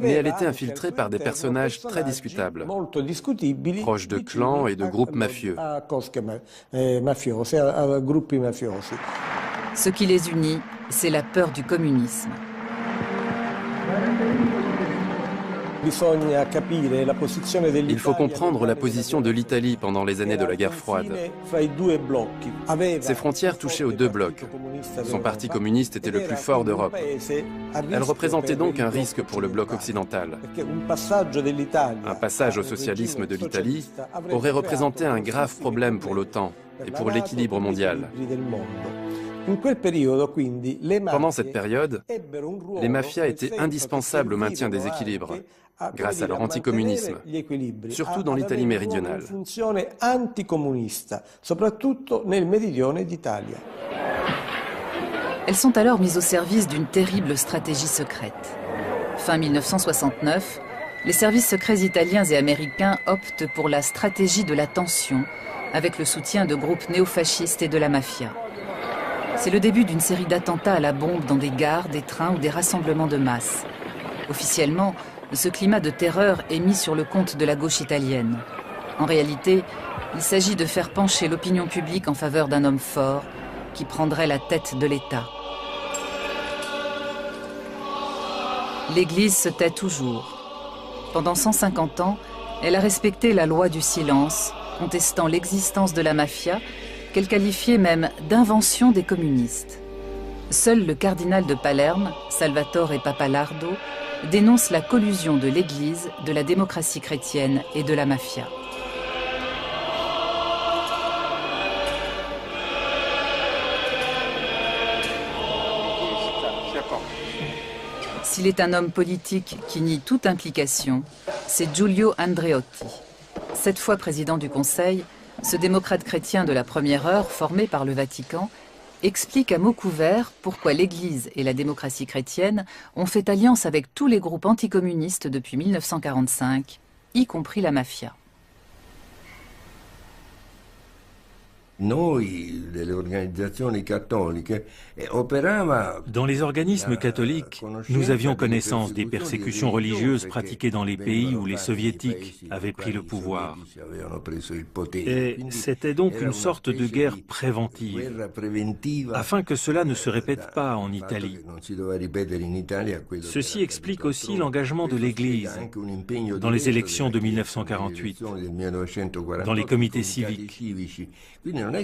Mais elle était infiltrée par des personnages très discutables, proches de clans et de groupes mafieux. Ce qui les unit, c'est la peur du communisme. Il faut comprendre la position de l'Italie pendant les années de la guerre froide. Ses frontières touchaient aux deux blocs. Son parti communiste était le plus fort d'Europe. Elle représentait donc un risque pour le bloc occidental. Un passage au socialisme de l'Italie aurait représenté un grave problème pour l'OTAN et pour l'équilibre mondial. Pendant cette période, les mafias étaient indispensables au maintien des équilibres, grâce à leur anticommunisme, surtout dans l'Italie méridionale. Elles sont alors mises au service d'une terrible stratégie secrète. Fin 1969, les services secrets italiens et américains optent pour la stratégie de la tension, avec le soutien de groupes néofascistes et de la mafia. C'est le début d'une série d'attentats à la bombe dans des gares, des trains ou des rassemblements de masse. Officiellement, ce climat de terreur est mis sur le compte de la gauche italienne. En réalité, il s'agit de faire pencher l'opinion publique en faveur d'un homme fort qui prendrait la tête de l'État. L'Église se tait toujours. Pendant 150 ans, elle a respecté la loi du silence, contestant l'existence de la mafia, qu'elle qualifiait même d'invention des communistes. Seul le cardinal de Palerme, Salvatore Pappalardo, dénonce la collusion de l'Église, de la démocratie chrétienne et de la mafia. S'il est un homme politique qui nie toute implication, c'est Giulio Andreotti. 7 fois président du Conseil, ce démocrate chrétien de la première heure, formé par le Vatican, explique à mots couverts pourquoi l'Église et la démocratie chrétienne ont fait alliance avec tous les groupes anticommunistes depuis 1945, y compris la mafia. Dans les organismes catholiques, nous avions connaissance des persécutions religieuses pratiquées dans les pays où les soviétiques avaient pris le pouvoir. Et c'était donc une sorte de guerre préventive, afin que cela ne se répète pas en Italie. Ceci explique aussi l'engagement de l'Église dans les élections de 1948, dans les comités civiques.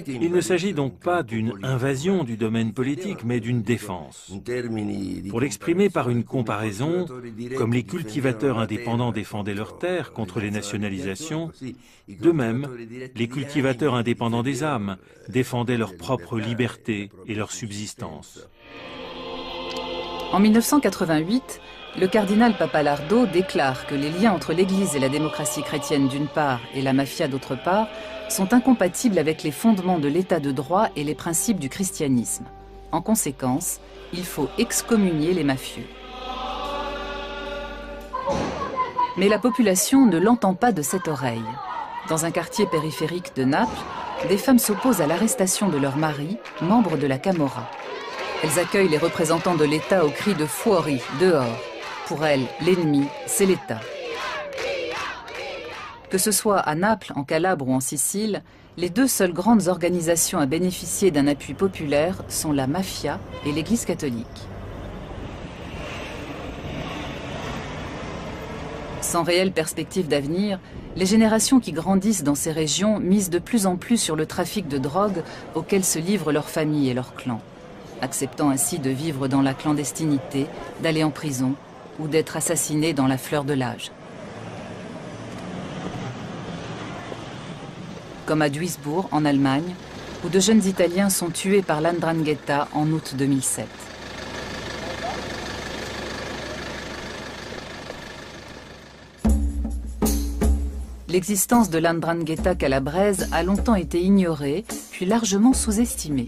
Il ne s'agit donc pas d'une invasion du domaine politique, mais d'une défense. Pour l'exprimer par une comparaison, comme les cultivateurs indépendants défendaient leurs terres contre les nationalisations, de même, les cultivateurs indépendants des âmes défendaient leur propre liberté et leur subsistance. En 1988, le cardinal Pappalardo déclare que les liens entre l'Église et la démocratie chrétienne d'une part et la mafia d'autre part sont incompatibles avec les fondements de l'état de droit et les principes du christianisme. En conséquence, il faut excommunier les mafieux. Mais la population ne l'entend pas de cette oreille. Dans un quartier périphérique de Naples, des femmes s'opposent à l'arrestation de leur mari, membre de la Camorra. Elles accueillent les représentants de l'État au cri de « Fuori », dehors. Pour elles, l'ennemi, c'est l'État. Que ce soit à Naples, en Calabre ou en Sicile, les deux seules grandes organisations à bénéficier d'un appui populaire sont la mafia et l'Église catholique. Sans réelle perspective d'avenir, les générations qui grandissent dans ces régions misent de plus en plus sur le trafic de drogue auquel se livrent leurs familles et leurs clans, acceptant ainsi de vivre dans la clandestinité, d'aller en prison ou d'être assassinés dans la fleur de l'âge. Comme à Duisbourg, en Allemagne, où de jeunes Italiens sont tués par l''Ndrangheta en août 2007. L'existence de l''Ndrangheta calabraise a longtemps été ignorée, puis largement sous-estimée.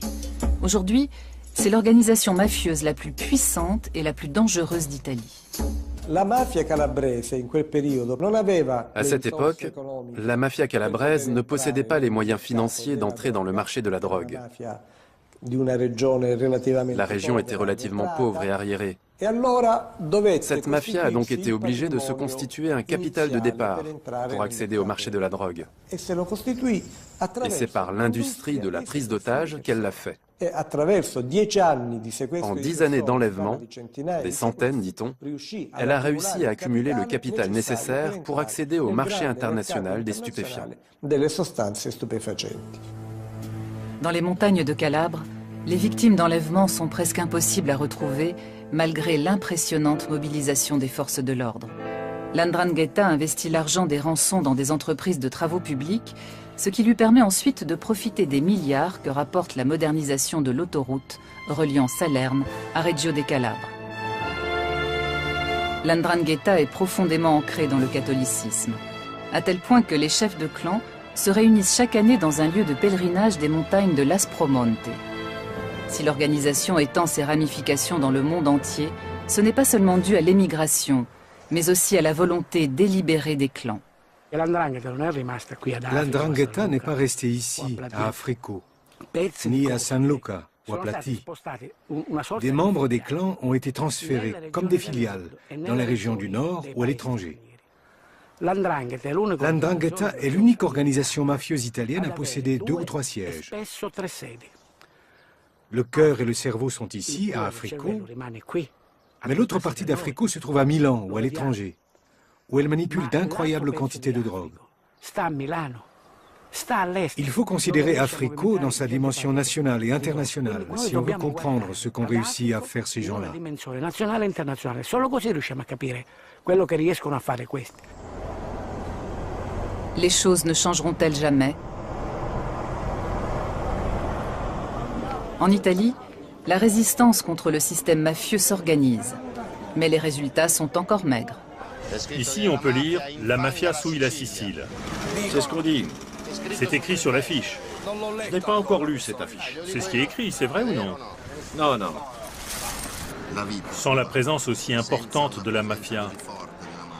Aujourd'hui, c'est l'organisation mafieuse la plus puissante et la plus dangereuse d'Italie. À cette époque, la mafia calabraise ne possédait pas les moyens financiers d'entrer dans le marché de la drogue. La région était relativement pauvre et arriérée. Cette mafia a donc été obligée de se constituer un capital de départ pour accéder au marché de la drogue. Et c'est par l'industrie de la prise d'otages qu'elle l'a fait. En 10 années d'enlèvement, des centaines, dit-on, elle a réussi à accumuler le capital nécessaire pour accéder au marché international des stupéfiants. Dans les montagnes de Calabre, les victimes d'enlèvement sont presque impossibles à retrouver malgré l'impressionnante mobilisation des forces de l'ordre. L'Ndrangheta investit l'argent des rançons dans des entreprises de travaux publics, ce qui lui permet ensuite de profiter des milliards que rapporte la modernisation de l'autoroute reliant Salerne à Reggio de Calabre. L'Ndrangheta est profondément ancrée dans le catholicisme, à tel point que les chefs de clan se réunissent chaque année dans un lieu de pèlerinage des montagnes de l'Aspromonte. Si l'organisation étend ses ramifications dans le monde entier, ce n'est pas seulement dû à l'émigration, mais aussi à la volonté délibérée des clans. L'Ndrangheta n'est pas restée ici, à Africo, ni à San Luca ou à Plati. Des membres des clans ont été transférés, comme des filiales, dans les régions du Nord ou à l'étranger. L'Ndrangheta est l'unique organisation mafieuse italienne à posséder 2 ou 3 sièges. Le cœur et le cerveau sont ici, à Africo, mais l'autre partie d'Africo se trouve à Milan ou à l'étranger, où elle manipule d'incroyables quantités de drogue. Il faut considérer Africo dans sa dimension nationale et internationale si on veut comprendre ce qu'ont réussi à faire ces gens-là. Les choses ne changeront-elles jamais? En Italie, la résistance contre le système mafieux s'organise, mais les résultats sont encore maigres. Ici, on peut lire « La mafia souille la Sicile ». C'est ce qu'on dit. C'est écrit sur l'affiche. Je n'ai pas encore lu cette affiche. C'est ce qui est écrit, c'est vrai ou non? Non, non. Sans la présence aussi importante de la mafia,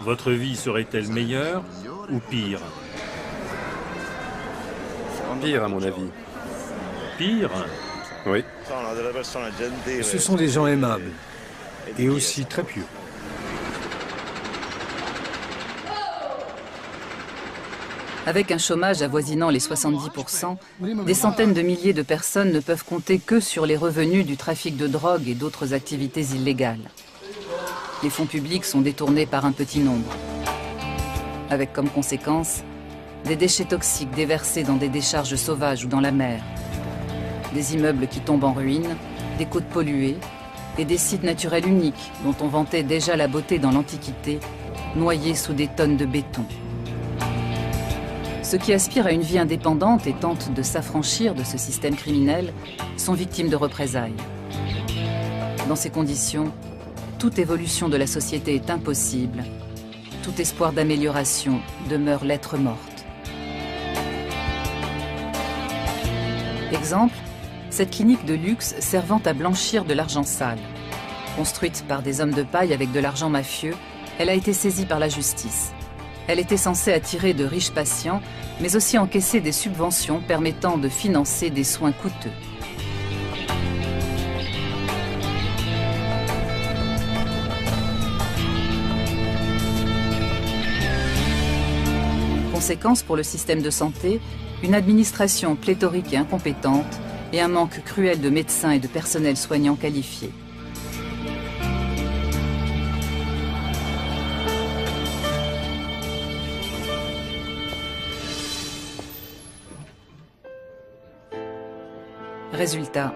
votre vie serait-elle meilleure ou pire? Pire, à mon avis. Pire? Oui. Ce sont des gens aimables et aussi très pieux. Avec un chômage avoisinant les 70%, des centaines de milliers de personnes ne peuvent compter que sur les revenus du trafic de drogue et d'autres activités illégales. Les fonds publics sont détournés par un petit nombre, avec comme conséquence des déchets toxiques déversés dans des décharges sauvages ou dans la mer, des immeubles qui tombent en ruine, des côtes polluées et des sites naturels uniques dont on vantait déjà la beauté dans l'Antiquité, noyés sous des tonnes de béton. Ceux qui aspirent à une vie indépendante et tentent de s'affranchir de ce système criminel sont victimes de représailles. Dans ces conditions, toute évolution de la société est impossible. Tout espoir d'amélioration demeure lettre morte. Exemple, cette clinique de luxe servant à blanchir de l'argent sale. Construite par des hommes de paille avec de l'argent mafieux, elle a été saisie par la justice. Elle était censée attirer de riches patients, mais aussi encaisser des subventions permettant de financer des soins coûteux. Conséquence pour le système de santé, une administration pléthorique et incompétente et un manque cruel de médecins et de personnel soignant qualifié. Résultat,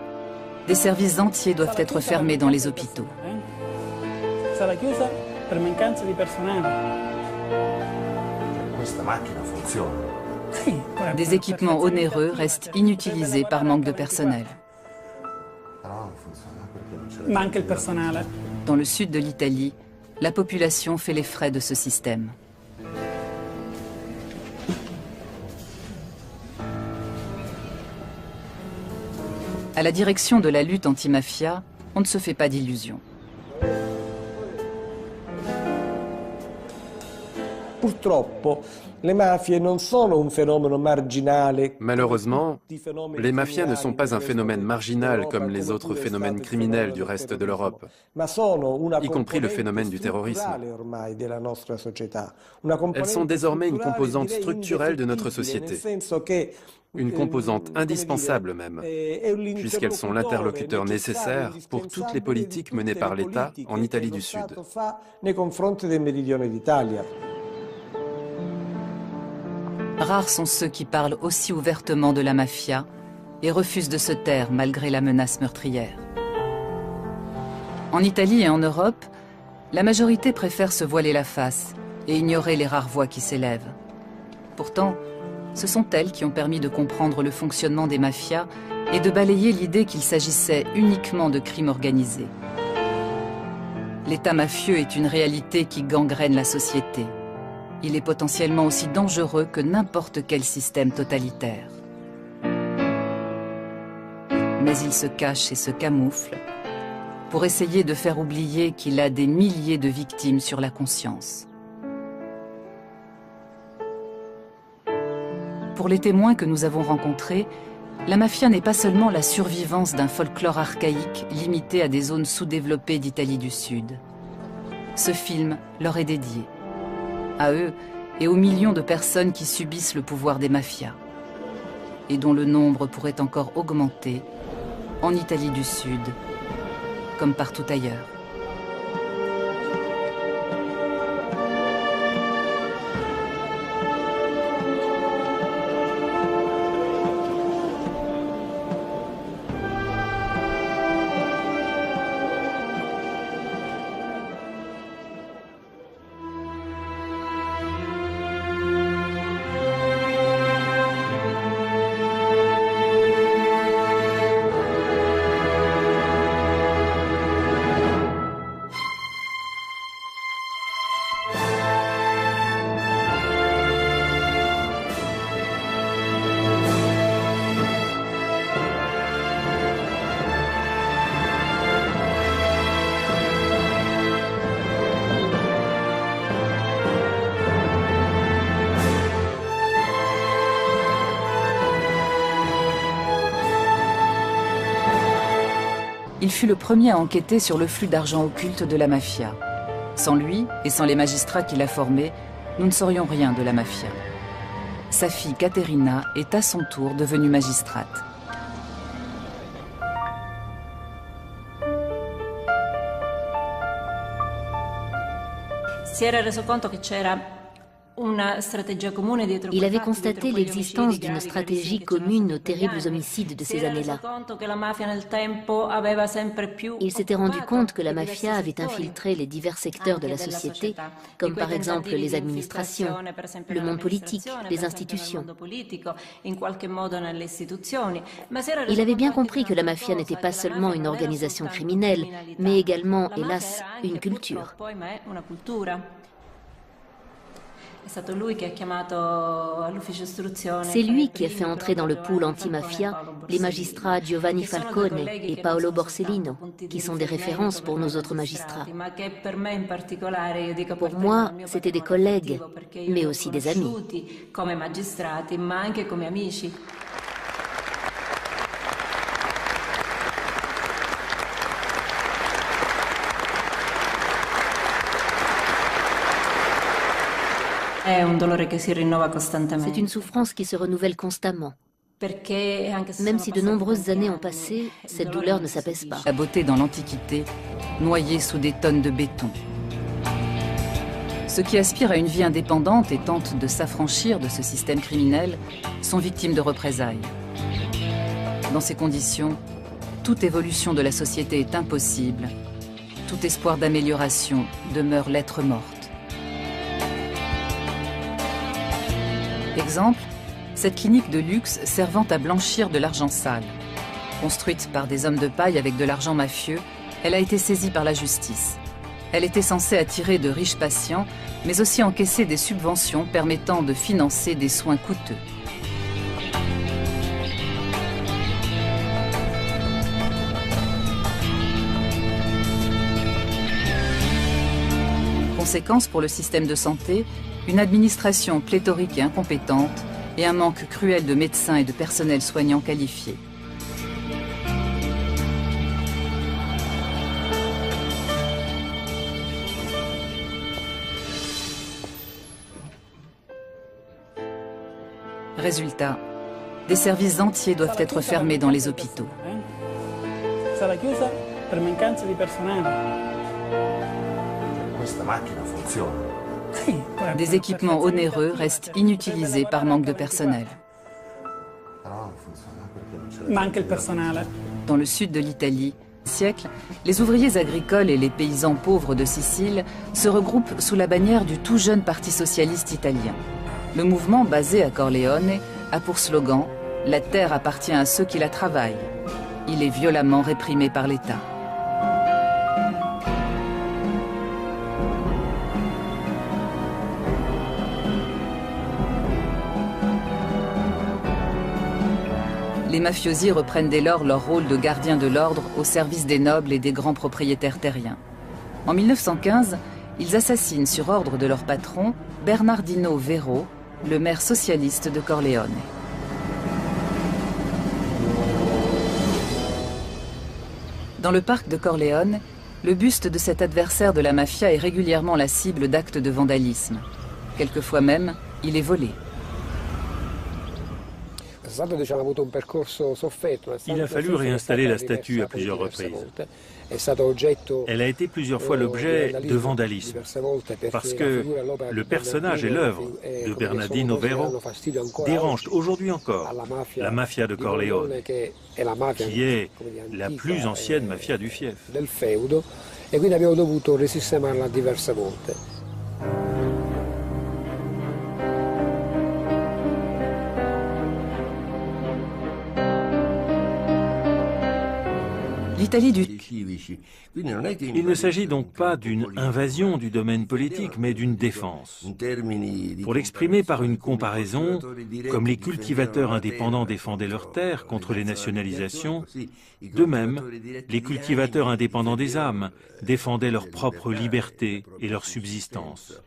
des services entiers doivent être fermés dans les hôpitaux. Des équipements onéreux restent inutilisés par manque de personnel. Dans le sud de l'Italie, la population fait les frais de ce système. À la direction de la lutte anti-mafia, on ne se fait pas d'illusions. Malheureusement, les mafias ne sont pas un phénomène marginal comme les autres phénomènes criminels du reste de l'Europe, y compris le phénomène du terrorisme. Elles sont désormais une composante structurelle de notre société, une composante indispensable même, puisqu'elles sont l'interlocuteur nécessaire pour toutes les politiques menées par l'État en Italie du Sud. Rares sont ceux qui parlent aussi ouvertement de la mafia et refusent de se taire malgré la menace meurtrière. En Italie et en Europe, la majorité préfère se voiler la face et ignorer les rares voix qui s'élèvent. Pourtant, ce sont elles qui ont permis de comprendre le fonctionnement des mafias et de balayer l'idée qu'il s'agissait uniquement de crimes organisés. L'État mafieux est une réalité qui gangrène la société. Il est potentiellement aussi dangereux que n'importe quel système totalitaire. Mais il se cache et se camoufle pour essayer de faire oublier qu'il a des milliers de victimes sur la conscience. Pour les témoins que nous avons rencontrés, la mafia n'est pas seulement la survivance d'un folklore archaïque limité à des zones sous-développées d'Italie du Sud. Ce film leur est dédié. À eux et aux millions de personnes qui subissent le pouvoir des mafias et dont le nombre pourrait encore augmenter en Italie du Sud comme partout ailleurs. Il fut le premier à enquêter sur le flux d'argent occulte de la mafia. Sans lui et sans les magistrats qui l'a formé, nous ne saurions rien de la mafia. Sa fille Caterina est à son tour devenue magistrate. Si era reso conto che c'era Il avait constaté l'existence d'une stratégie commune aux terribles homicides de ces années-là. Il s'était rendu compte que la mafia avait infiltré les divers secteurs de la société, comme par exemple les administrations, le monde politique, les institutions. Il avait bien compris que la mafia n'était pas seulement une organisation criminelle, mais également, hélas, une culture. C'est lui qui a fait entrer dans le pool anti-mafia les magistrats Giovanni Falcone et Paolo Borsellino, qui sont des références pour nos autres magistrats. Pour moi, c'étaient des collègues, mais aussi des amis. C'est une souffrance qui se renouvelle constamment. Même si de nombreuses années ont passé, cette douleur ne s'apaise pas. La beauté dans l'Antiquité, noyée sous des tonnes de béton. Ceux qui aspirent à une vie indépendante et tentent de s'affranchir de ce système criminel sont victimes de représailles. Dans ces conditions, toute évolution de la société est impossible. Tout espoir d'amélioration demeure lettre morte. Exemple, cette clinique de luxe servant à blanchir de l'argent sale. Construite par des hommes de paille avec de l'argent mafieux, elle a été saisie par la justice. Elle était censée attirer de riches patients, mais aussi encaisser des subventions permettant de financer des soins coûteux. Conséquence pour le système de santé, une administration pléthorique et incompétente et un manque cruel de médecins et de personnel soignant qualifié. Résultat, des services entiers doivent être fermés dans les hôpitaux. Des équipements onéreux restent inutilisés par manque de personnel. Dans le sud de l'Italie, siècle, les ouvriers agricoles et les paysans pauvres de Sicile se regroupent sous la bannière du tout jeune Parti socialiste italien. Le mouvement, basé à Corleone, a pour slogan « La terre appartient à ceux qui la travaillent ». Il est violemment réprimé par l'État. Les mafiosi reprennent dès lors leur rôle de gardiens de l'ordre au service des nobles et des grands propriétaires terriens. En 1915, ils assassinent sur ordre de leur patron, Bernardino Vero, le maire socialiste de Corleone. Dans le parc de Corleone, le buste de cet adversaire de la mafia est régulièrement la cible d'actes de vandalisme. Quelquefois même, il est volé. Il a fallu réinstaller la statue à plusieurs reprises. Elle a été plusieurs fois l'objet de vandalisme, parce que le personnage et l'œuvre de Bernardino Vero dérangent aujourd'hui encore la mafia de Corleone, qui est la plus ancienne mafia du fief. L'Italie du... Il ne s'agit donc pas d'une invasion du domaine politique, mais d'une défense. Pour l'exprimer par une comparaison, comme les cultivateurs indépendants défendaient leurs terres contre les nationalisations, de même, les cultivateurs indépendants des âmes défendaient leur propre liberté et leur subsistance.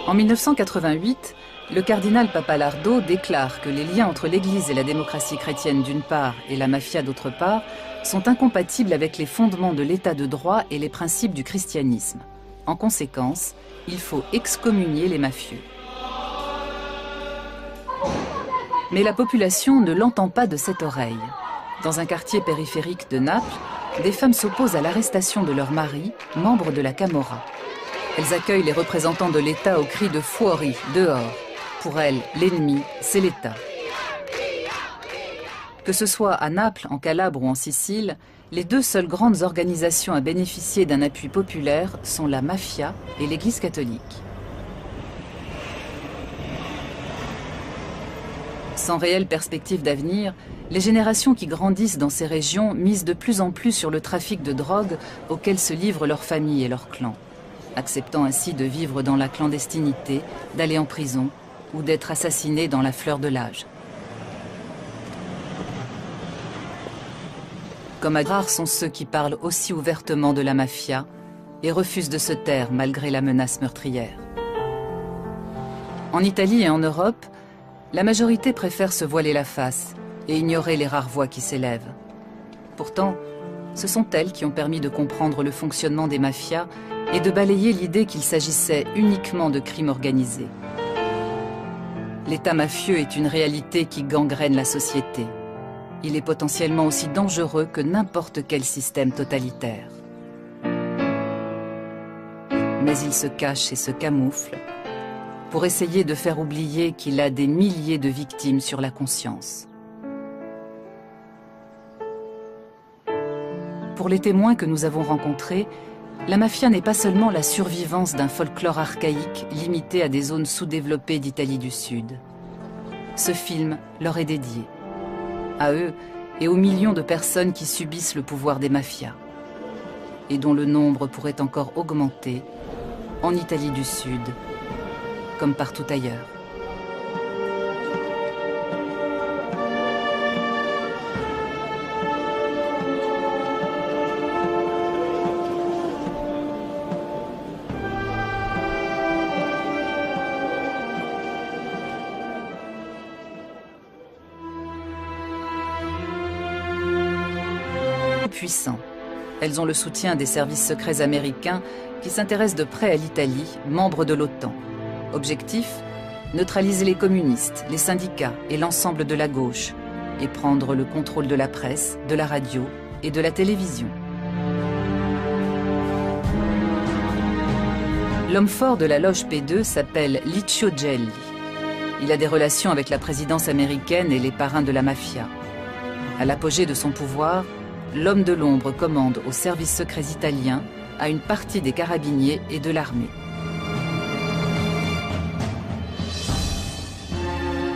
En 1988, le cardinal Pappalardo déclare que les liens entre l'Église et la démocratie chrétienne d'une part et la mafia d'autre part sont incompatibles avec les fondements de l'état de droit et les principes du christianisme. En conséquence, il faut excommunier les mafieux. Mais la population ne l'entend pas de cette oreille. Dans un quartier périphérique de Naples, des femmes s'opposent à l'arrestation de leur mari, membre de la Camorra. Elles accueillent les représentants de l'État au cri de « Fuori, dehors ». Pour elles, l'ennemi, c'est l'État. Que ce soit à Naples, en Calabre ou en Sicile, les deux seules grandes organisations à bénéficier d'un appui populaire sont la mafia et l'Église catholique. Sans réelle perspective d'avenir, les générations qui grandissent dans ces régions misent de plus en plus sur le trafic de drogue auquel se livrent leurs familles et leurs clans, acceptant ainsi de vivre dans la clandestinité, d'aller en prison ou d'être assassinés dans la fleur de l'âge. Comme rares sont ceux qui parlent aussi ouvertement de la mafia et refusent de se taire malgré la menace meurtrière. En Italie et en Europe, la majorité préfère se voiler la face et ignorer les rares voix qui s'élèvent. Pourtant, ce sont elles qui ont permis de comprendre le fonctionnement des mafias et de balayer l'idée qu'il s'agissait uniquement de crimes organisés. L'État mafieux est une réalité qui gangrène la société. Il est potentiellement aussi dangereux que n'importe quel système totalitaire. Mais il se cache et se camoufle pour essayer de faire oublier qu'il a des milliers de victimes sur la conscience. Pour les témoins que nous avons rencontrés, la mafia n'est pas seulement la survivance d'un folklore archaïque limité à des zones sous-développées d'Italie du Sud. Ce film leur est dédié. À eux et aux millions de personnes qui subissent le pouvoir des mafias et dont le nombre pourrait encore augmenter en Italie du Sud comme partout ailleurs. puissants. Elles ont le soutien des services secrets américains qui s'intéressent de près à l'Italie, membre de l'OTAN. Objectif, neutraliser les communistes, les syndicats et l'ensemble de la gauche, et prendre le contrôle de la presse, de la radio et de la télévision. L'homme fort de la loge P2 s'appelle Licio Gelli. Il a des relations avec la présidence américaine et les parrains de la mafia. À l'apogée de son pouvoir, l'homme de l'ombre commande aux services secrets italiens, à une partie des carabiniers et de l'armée.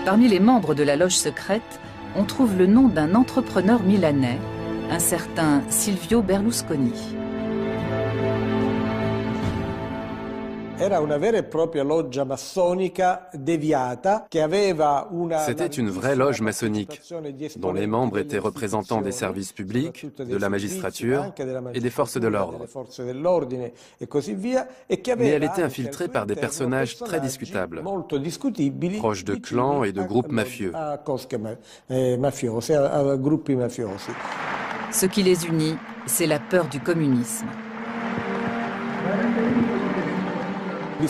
Parmi les membres de la loge secrète, on trouve le nom d'un entrepreneur milanais, un certain Silvio Berlusconi. C'était une vraie loge maçonnique, dont les membres étaient représentants des services publics, de la magistrature et des forces de l'ordre. Mais elle était infiltrée par des personnages très discutables, proches de clans et de groupes mafieux. Ce qui les unit, c'est la peur du communisme. Il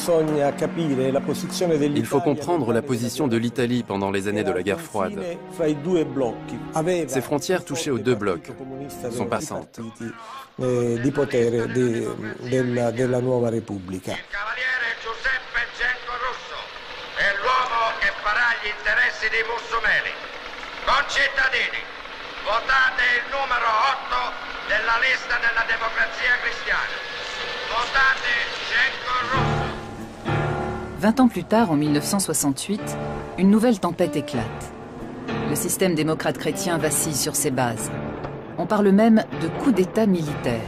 faut comprendre la position de l'Italie pendant les années de la guerre froide. Ses frontières touchaient aux deux blocs, sont passantes. Di potere della nuova Repubblica. Il cavaliere Giuseppe Genco Russo è l'uomo che farà gli interessi dei Mussumeli. Concittadini, votate il numero 8 della lista della Democrazia Cristiana. Votate Genco Russo. 20 ans plus tard, en 1968, une nouvelle tempête éclate. Le système démocrate chrétien vacille sur ses bases. On parle même de coup d'État militaire.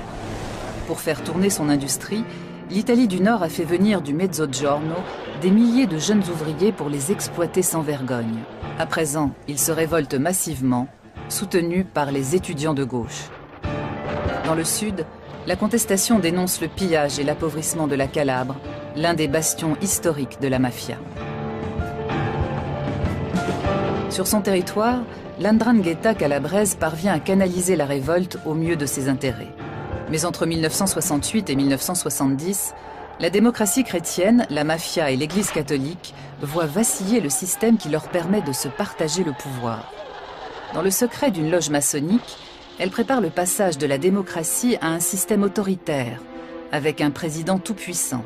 Pour faire tourner son industrie, l'Italie du Nord a fait venir du Mezzogiorno des milliers de jeunes ouvriers pour les exploiter sans vergogne. À présent, ils se révoltent massivement, soutenus par les étudiants de gauche. Dans le sud, la contestation dénonce le pillage et l'appauvrissement de la Calabre, l'un des bastions historiques de la mafia. Sur son territoire, l'Ndrangheta calabraise parvient à canaliser la révolte au mieux de ses intérêts. Mais entre 1968 et 1970, la démocratie chrétienne, la mafia et l'Église catholique voient vaciller le système qui leur permet de se partager le pouvoir. Dans le secret d'une loge maçonnique, elle prépare le passage de la démocratie à un système autoritaire, avec un président tout-puissant.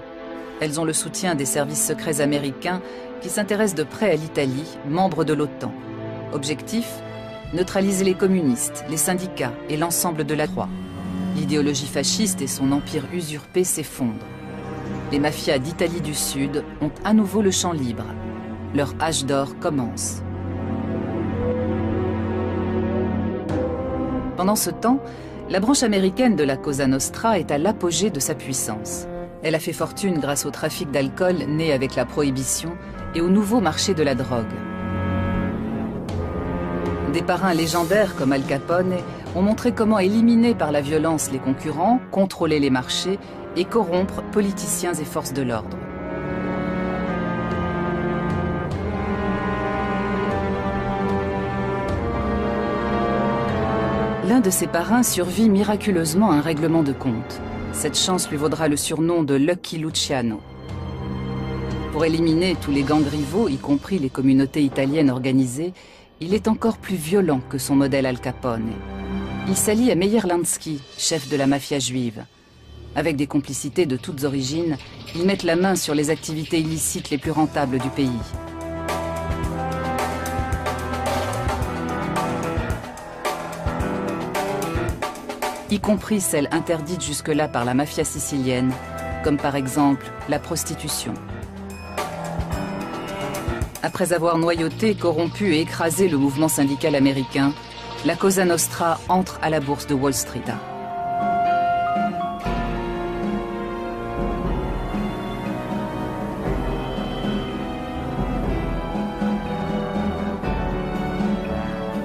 Elles ont le soutien des services secrets américains qui s'intéressent de près à l'Italie, membre de l'OTAN. Objectif, neutraliser les communistes, les syndicats et l'ensemble de la droite. L'idéologie fasciste et son empire usurpé s'effondrent. Les mafias d'Italie du Sud ont à nouveau le champ libre. Leur âge d'or commence. Pendant ce temps, la branche américaine de la Cosa Nostra est à l'apogée de sa puissance. Elle a fait fortune grâce au trafic d'alcool né avec la prohibition et au nouveau marché de la drogue. Des parrains légendaires comme Al Capone ont montré comment éliminer par la violence les concurrents, contrôler les marchés et corrompre politiciens et forces de l'ordre. L'un de ses parrains survit miraculeusement à un règlement de compte. Cette chance lui vaudra le surnom de Lucky Luciano. Pour éliminer tous les gangs rivaux, y compris les communautés italiennes organisées, il est encore plus violent que son modèle Al Capone. Il s'allie à Meyer Lansky, chef de la mafia juive. Avec des complicités de toutes origines, ils mettent la main sur les activités illicites les plus rentables du pays. Y compris celles interdites jusque-là par la mafia sicilienne, comme par exemple la prostitution. Après avoir noyauté, corrompu et écrasé le mouvement syndical américain, la Cosa Nostra entre à la bourse de Wall Street.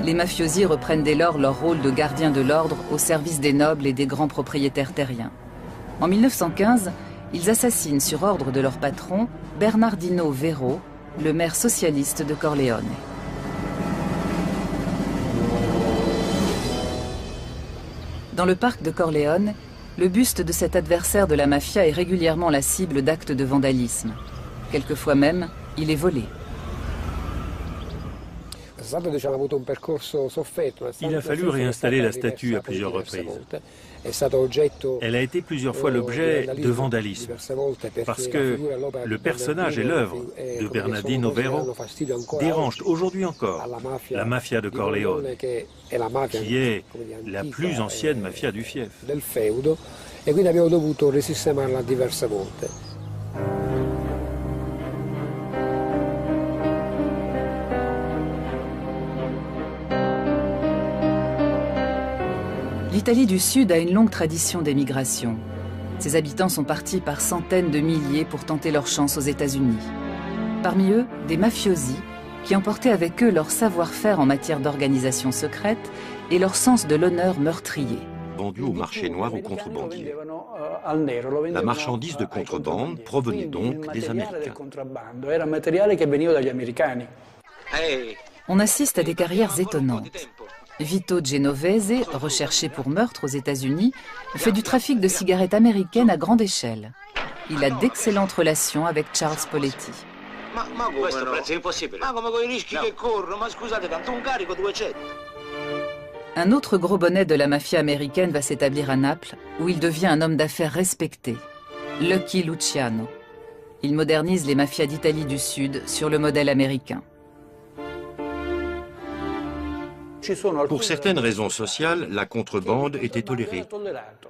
Les mafiosi reprennent dès lors leur rôle de gardiens de l'ordre au service des nobles et des grands propriétaires terriens. En 1915, ils assassinent sur ordre de leur patron, Bernardino Vero, le maire socialiste de Corleone. Dans le parc de Corleone, le buste de cet adversaire de la mafia est régulièrement la cible d'actes de vandalisme. Quelquefois même, il est volé. Il a fallu réinstaller la statue à plusieurs reprises. Elle a été plusieurs fois l'objet de vandalisme, parce que le personnage et l'œuvre de Bernardino Vero dérangent aujourd'hui encore la mafia de Corleone, qui est la plus ancienne mafia du fief. E quindi abbiamo dovuto risistemarla diverse volte. L'Italie du Sud a une longue tradition d'émigration. Ses habitants sont partis par centaines de milliers pour tenter leur chance aux États-Unis. Parmi eux, des mafiosi qui emportaient avec eux leur savoir-faire en matière d'organisation secrète et leur sens de l'honneur meurtrier. Vendu au marché noir aux contrebandiers. La marchandise de contrebande provenait donc des Américains. On assiste à des carrières étonnantes. Vito Genovese, recherché pour meurtre aux États-Unis, fait du trafic de cigarettes américaines à grande échelle. Il a d'excellentes relations avec Charles Poletti. Un autre gros bonnet de la mafia américaine va s'établir à Naples, où il devient un homme d'affaires respecté, Lucky Luciano. Il modernise les mafias d'Italie du Sud sur le modèle américain. Pour certaines raisons sociales, la contrebande était tolérée.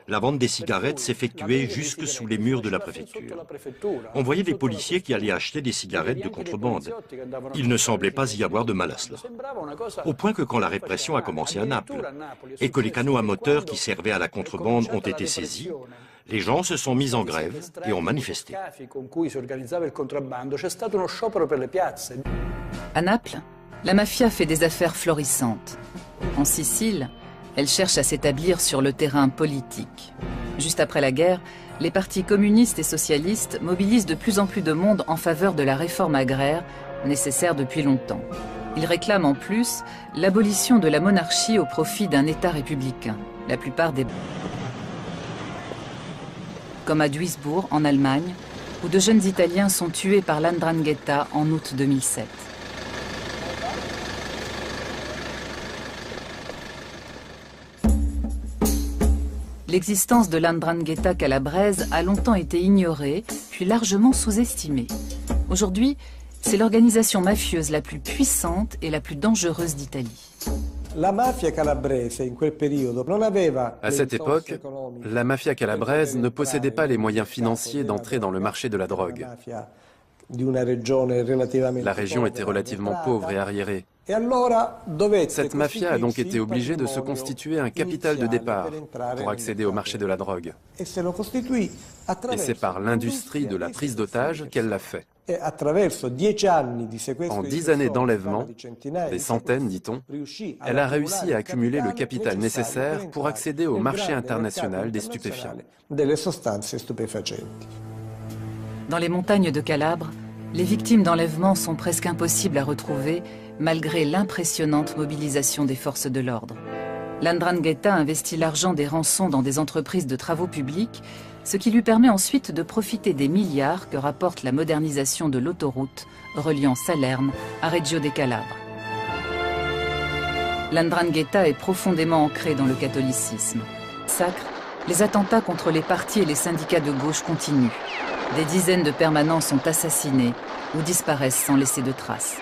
La vente des cigarettes s'effectuait jusque sous les murs de la préfecture. On voyait des policiers qui allaient acheter des cigarettes de contrebande. Il ne semblait pas y avoir de mal à cela. Au point que quand la répression a commencé à Naples et que les canaux à moteur qui servaient à la contrebande ont été saisis, les gens se sont mis en grève et ont manifesté. À Naples, la mafia fait des affaires florissantes. En Sicile, elle cherche à s'établir sur le terrain politique. Juste après la guerre, les partis communistes et socialistes mobilisent de plus en plus de monde en faveur de la réforme agraire, nécessaire depuis longtemps. Ils réclament en plus l'abolition de la monarchie au profit d'un État républicain. La plupart des... Comme à Duisbourg, en Allemagne, où de jeunes Italiens sont tués par l'Ndrangheta en août 2007. L'existence de l'Ndrangheta calabraise a longtemps été ignorée, puis largement sous-estimée. Aujourd'hui, c'est l'organisation mafieuse la plus puissante et la plus dangereuse d'Italie. À cette époque, la mafia calabraise ne possédait pas les moyens financiers d'entrer dans le marché de la drogue. La région était relativement pauvre et arriérée. Cette mafia a donc été obligée de se constituer un capital de départ pour accéder au marché de la drogue. Et c'est par l'industrie de la prise d'otages qu'elle l'a fait. En 10 années d'enlèvement, des centaines dit-on, elle a réussi à accumuler le capital nécessaire pour accéder au marché international des stupéfiants. Dans les montagnes de Calabre, les victimes d'enlèvement sont presque impossibles à retrouver malgré l'impressionnante mobilisation des forces de l'ordre. L'Ndrangheta investit l'argent des rançons dans des entreprises de travaux publics, ce qui lui permet ensuite de profiter des milliards que rapporte la modernisation de l'autoroute reliant Salerne à Reggio de Calabre. L'Ndrangheta est profondément ancrée dans le catholicisme. Sacre, les attentats contre les partis et les syndicats de gauche continuent. Des dizaines de permanents sont assassinés ou disparaissent sans laisser de traces.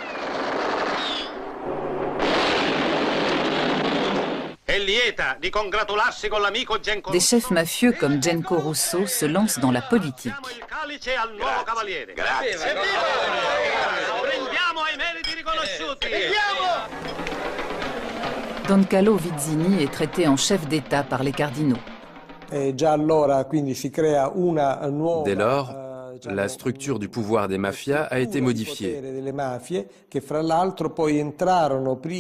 Des chefs mafieux comme Genco Russo se lancent dans la politique. Don Carlo Vizzini est traité en chef d'État par les cardinaux. Dès lors, La structure du pouvoir des mafias a été modifiée.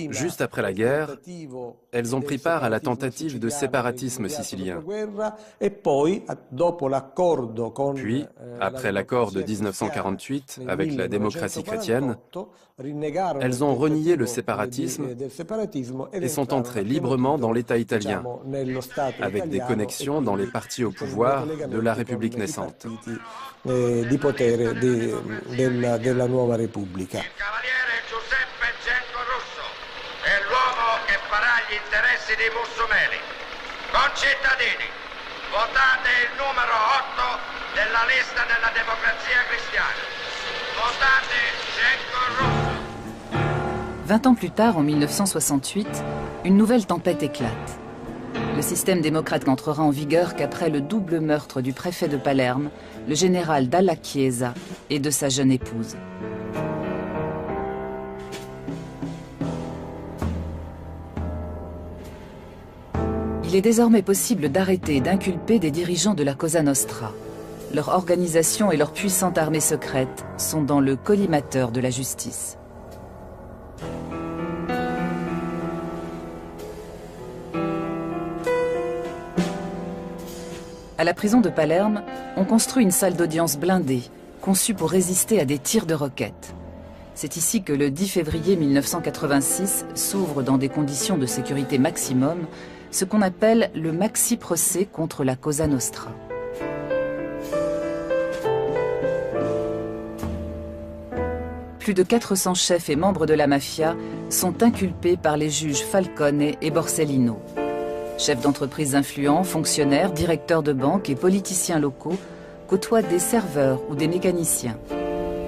Juste après la guerre, elles ont pris part à la tentative de séparatisme sicilien. Puis, après l'accord de 1948 avec la démocratie chrétienne, elles ont renié le séparatisme et sont entrées librement dans l'État italien, avec des connexions dans les partis au pouvoir de la République naissante. Di potere della nuova Repubblica. Il cavaliere Giuseppe Genco Russo è l'uomo che farà gli interessi dei Mussumeli. Concittadini, votate il numero 8 della lista della Democrazia Cristiana. Votate Genco Russo. 20 ans plus tard, en 1968, une nouvelle tempête éclate. Le système démocrate n'entrera en vigueur qu'après le double meurtre du préfet de Palerme, le général Dalla Chiesa, et de sa jeune épouse. Il est désormais possible d'arrêter et d'inculper des dirigeants de la Cosa Nostra. Leur organisation et leur puissante armée secrète sont dans le collimateur de la justice. À la prison de Palerme, on construit une salle d'audience blindée, conçue pour résister à des tirs de roquettes. C'est ici que le 10 février 1986 s'ouvre dans des conditions de sécurité maximum ce qu'on appelle le maxi-procès contre la Cosa Nostra. Plus de 400 chefs et membres de la mafia sont inculpés par les juges Falcone et Borsellino. Chefs d'entreprise influents, fonctionnaires, directeurs de banques et politiciens locaux côtoient des serveurs ou des mécaniciens.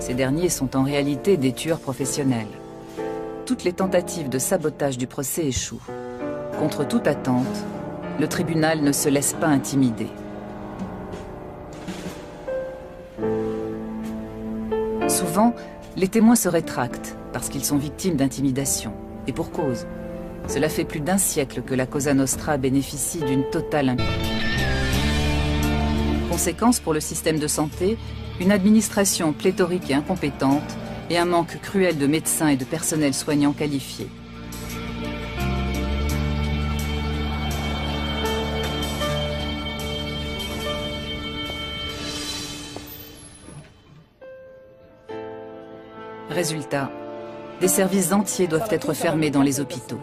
Ces derniers sont en réalité des tueurs professionnels. Toutes les tentatives de sabotage du procès échouent. Contre toute attente, le tribunal ne se laisse pas intimider. Souvent, les témoins se rétractent parce qu'ils sont victimes d'intimidation. Et pour cause. Cela fait plus d'un siècle que la Cosa Nostra bénéficie d'une totale impunité. Conséquence pour le système de santé, une administration pléthorique et incompétente et un manque cruel de médecins et de personnel soignant qualifié. Résultat, des services entiers doivent être fermés dans les hôpitaux.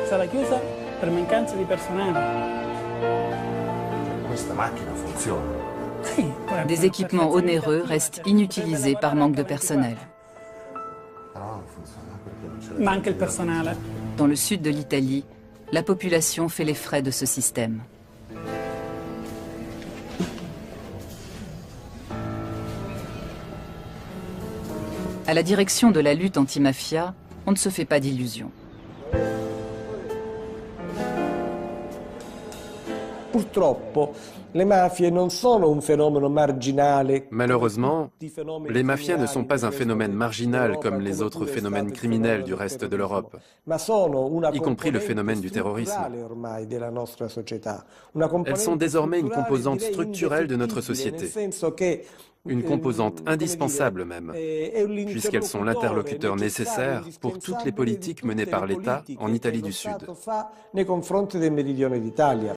Sarà chiusa per mancanza di personale. Questa macchina funziona. Des équipements onéreux restent inutilisés par manque de personnel. Manca il personale. Dans le sud de l'Italie, la population fait les frais de ce système. À la direction de la lutte anti-mafia, on ne se fait pas d'illusions. Malheureusement, les mafias ne sont pas un phénomène marginal comme les autres phénomènes criminels du reste de l'Europe, y compris le phénomène du terrorisme. Elles sont désormais une composante structurelle de notre société, une composante indispensable même, puisqu'elles sont l'interlocuteur nécessaire pour toutes les politiques menées par l'État en Italie du Sud.